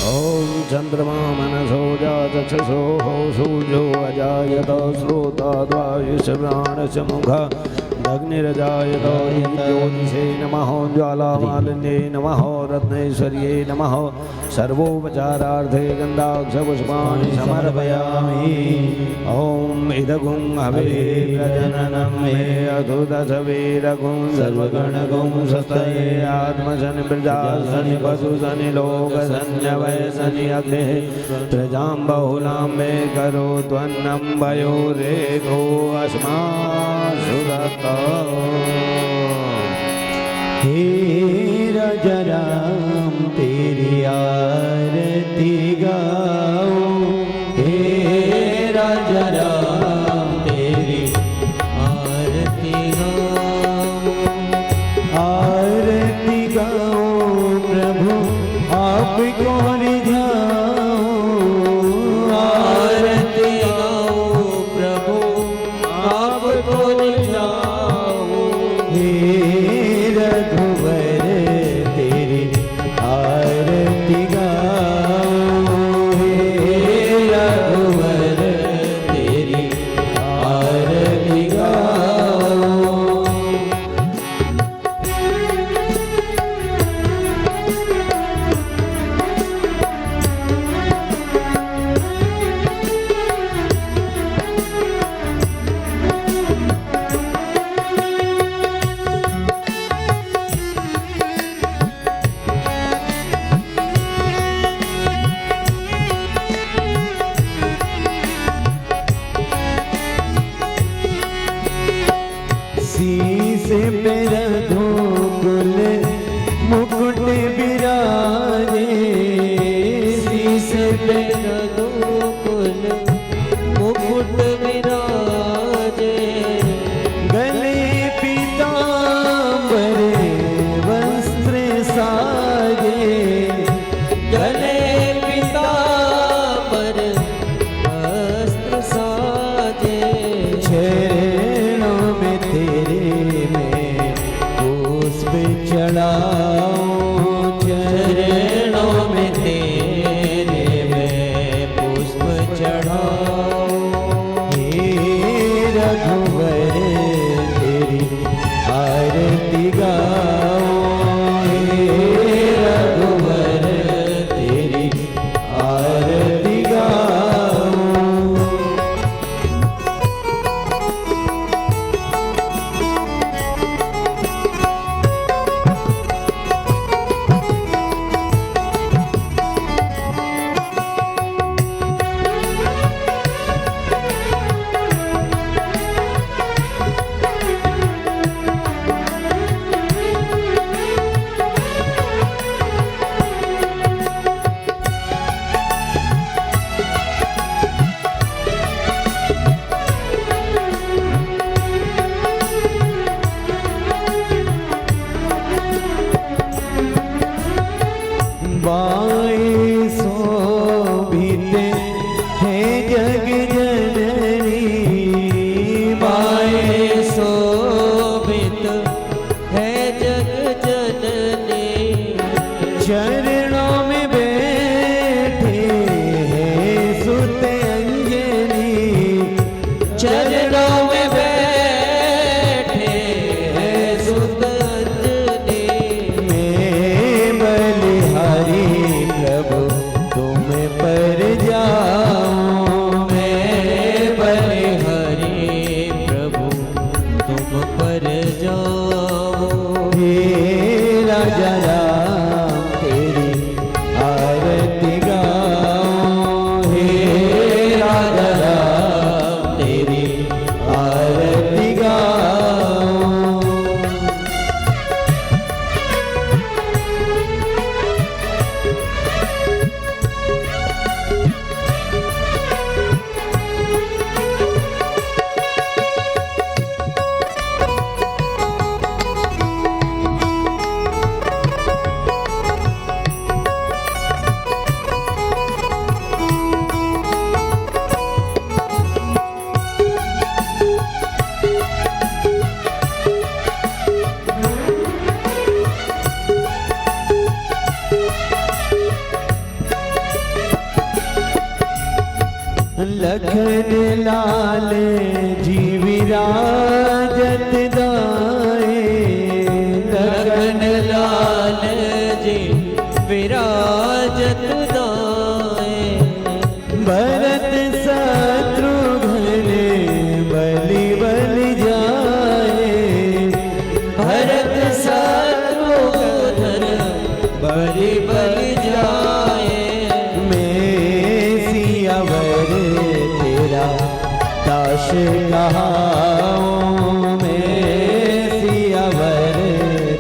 ओम चंद्रमा मनसो जाचक्षसो हो सूर्यो अजायत श्रोताद्वायुष प्राणश मुख अग्निरजायत ज्योतिषे नमः ज्वालामालिन्ये नमः रत्नेश्वर्ये नमः सर्वोपचारार्थे गन्धाक्षपुष्पाणि समर्पयामि। ओम इदगुं हवे प्रजननं मे अधुदशवीरगुं सर्वगणगुं सतये आत्मजन प्रजासनि पशुसनि लोकसंयवै सनि अग्निः प्रजां बहुलां मे करो त्वन्नं भयो रेखो अस्मासु दत्तः। हे राजाराम तेरी आरती गाओ, हे राजाराम तेरी आरती गाओ, आरती गाओ प्रभु आपको रिझाओ, आरती गाओ प्रभु आपको रिझाओ। हे रघुवर तेरी आरती गाओ, हे रघुवर तेरी आरती गाओ। चरणों में बैठे हैं सुत अंजनी। मैं बलिहारी प्रभु तुम पर जाऊं। मैं बलिहारी प्रभु तुम पर जाऊं। हे राजा राम तेरी आरती गाऊं। हे राजा राम तेरी आरती गाऊं। लखन लाल जी विराजत दाए। लखन लाल जी विराजत दाए। भरत शत्रुघ्न बलि बलि जाए। भरत शत्रुघ्न बलि बलि जाए। मैं सियावर तेरा दास कहाऊं। मैं सियावर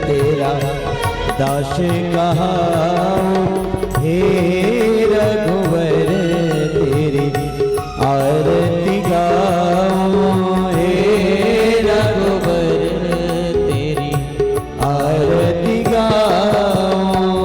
तेरा दास कहाऊं। हे रघुवर तेरी आरती गाऊं। हे रघुवर तेरी आरती गाऊं।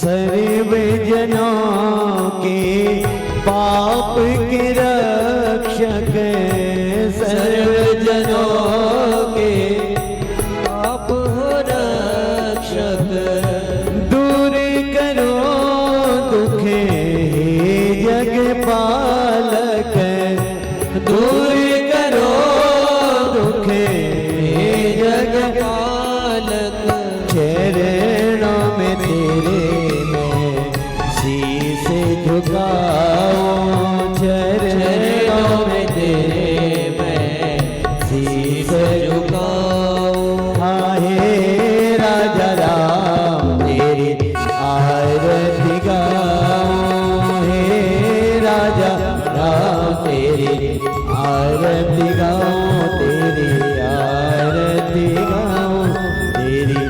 सर्व जनों के पाप के रक्षक। सर्व जनों के पाप हो रक्षक। दूर करो दुख हे जग पालक। दूर करो दुख हे जग पालक। चरणों में तेरे शीश झुकाऊं। चरणों में तेरे मैं शीश झुकाऊं। हाँ हे राजा राम तेरी आरती गाऊं। हे राजा राम तेरी आरती गाऊं। तेरी आरती गाऊं। तेरी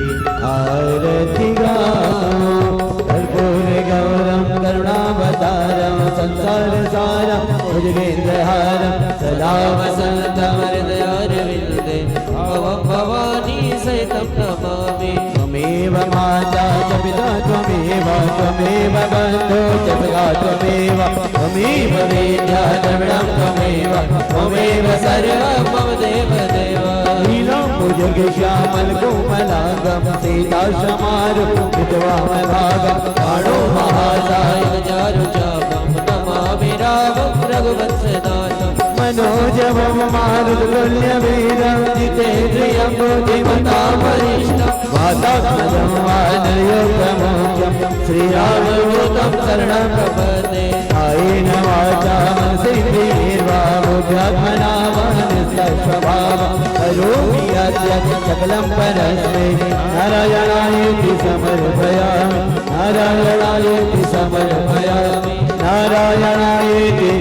आरती गाऊं। कर्पूर गौरम करुणावतारम संसार सारम भुजगेन्द्रहारम सदा वसन्तं हृदयारविन्दे भवं भवानी सहितं नमामि। त्वमेव माता च पिता त्वमेव त्वमेव बन्धो च सखा त्वमेव त्वमेव वेद्यः द्रविणं त्वमेव त्वमेव सर्वं मम देवदेव। नीलं भुजगश्यामल कोमलांगं सीताश्रमारुपितवामभागं काणो महासायं चारुचापं नमामि रामं रघुवत्सनाथं। मनोजवं मारुततुल्यवेगं जितेन्द्रियं बुद्धिमतां वरिष्ठं वातात्मजं वानरयोगमोक्षं श्रीरामदूतं शरणं प्रपद्ये। कायेन वाचा मनसेन्द्रियैर्वा बुद्ध्यात्मना वा निःसस्वभावं करोमि यद्यत् सकलं परस्मै नारायणायेति समर्पयामि। नारायणायेति समर्पयामि। नारायणायेति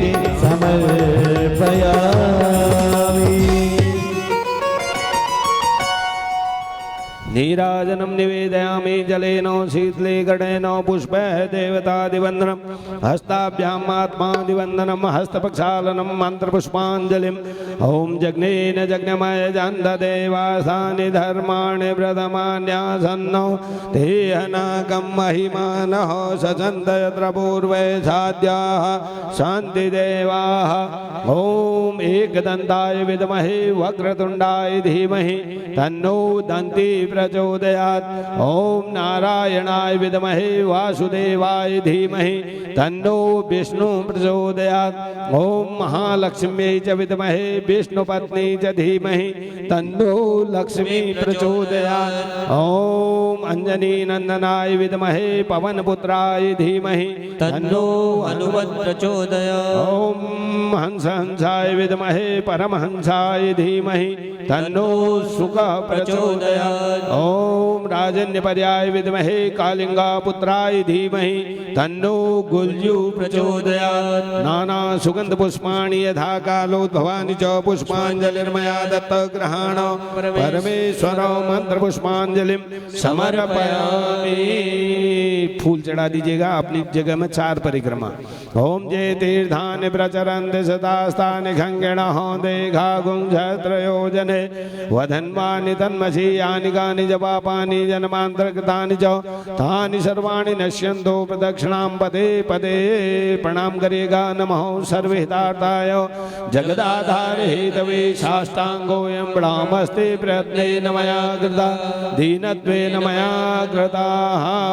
समर्पयामि। नीराजनं निवेदयामि जलेन शीतले गणेन पुष्पैः देवतादिवन्दनं हस्ताभ्याम् आत्मादिवन्दनं हस्तप्रक्षालनं मन्त्रपुष्पाञ्जलिम् ॐ जज्ञेन जज्ञमय जन्धदेवासानि धर्माणि व्रतमान्यासन्नो ते अनाकं महिमानः सचन्त यत्र पूर्वे साध्याः शान्तिदेवाः ॐ एकदन्ताय विद्महे वक्रतुण्डाय धीमहि तन्नो दन्ती प्रचोदयात् ॐ नारायणाय विद्महे वासुदेवाय धीमहि तन्नो विष्णु प्रचोदयात् ॐ महालक्ष्म्यै च विद्महे विष्णुपत्नी च धीमहि तन्नो लक्ष्मी प्रचोदयात् ॐ अंजनी नंदनाय विद्महे पवनपुत्राय धीमहि तन्नो हनुमत् प्रचोदयात् ॐ हंसाय विद्महे परमहंसाय धीमहि तन्नो सुख प्रचोदयात् ॐ राजन्यपर्याय विद्महे कालिंगा पुत्राय धीमहि तन्नो गुल्जु प्रचोदयात् नाना सुगंध पुष्पाणि यथा कालोद्भवानि च पुष्पाञ्जलिर्मया दत्त ग्रहाण परमेश्वर मंत्र पुष्पांजलि समर्पयामि। फूल चढ़ा दीजिएगा अपनी जगह में 4 परिक्रमा। ओम जय तीर्थानि प्रचरन्ति सदास्तानि खंगेण देघा गुंजत्रयोजने वधन्वानि तन्मसि यानि गानि च पापानि जन्मान्तरकृतानि च तानि सर्वाणि नश्यन्तो प्रदक्षिणां पदे पदे। प्रणाम करिएगा। नमः सर्वहितार्थाय जगदाधारे हेतवे साष्टांगोऽयं प्रणामस्ते प्रयत्नेन मया कृता दीनत्वेन मया कृता।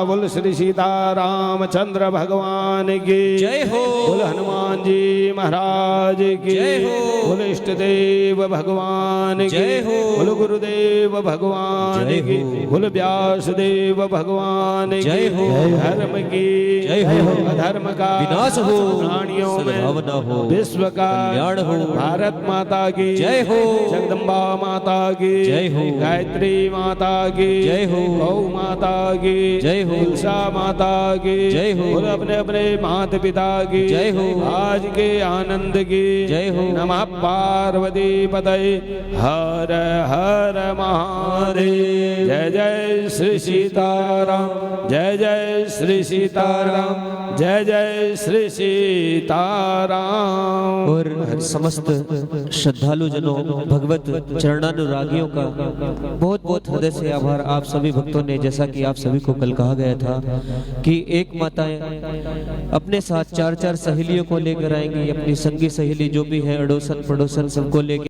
बोल श्री सीतारामचंद्र भगवान की जय हो। बोल हनुमान जी महाराज की जय हो। बोल इष्ट देव भगवान की जय हो। बोल गुरुदेव भगवान जय की हो। बोल व्यास देव भगवान की जय हो। धर्म की जय हो। अधर्म का विनाश हो। प्राणियों सद्भावना में हो। विश्व का कल्याण हो। भारत माता की जय हो। जगदम्बा माता की जय हो। गायत्री माता की जय हो। गौ माता की जय हो। तुलसा माता की जय हो। और अपने अपने माता पिता की जय हो। आज के आनंद की जय हो। नमः पार्वती पतये हर हर महादेव। जय जय श्री सीताराम जय जय श्री सीताराम जय जय श्री सीताराम। और समस्त श्रद्धालु जनों भगवत चरणानुरागियों का बहुत बहुत हृदय से आभार। आप सभी भक्तों ने, जैसा कि आप सभी को कल कहा गया था कि एक माताएं अपने साथ 4-4 सहेलियों को लेकर आएंगी, अपनी संगी सहेली जो भी है, अड़ोसन पड़ोसन सबको लेकर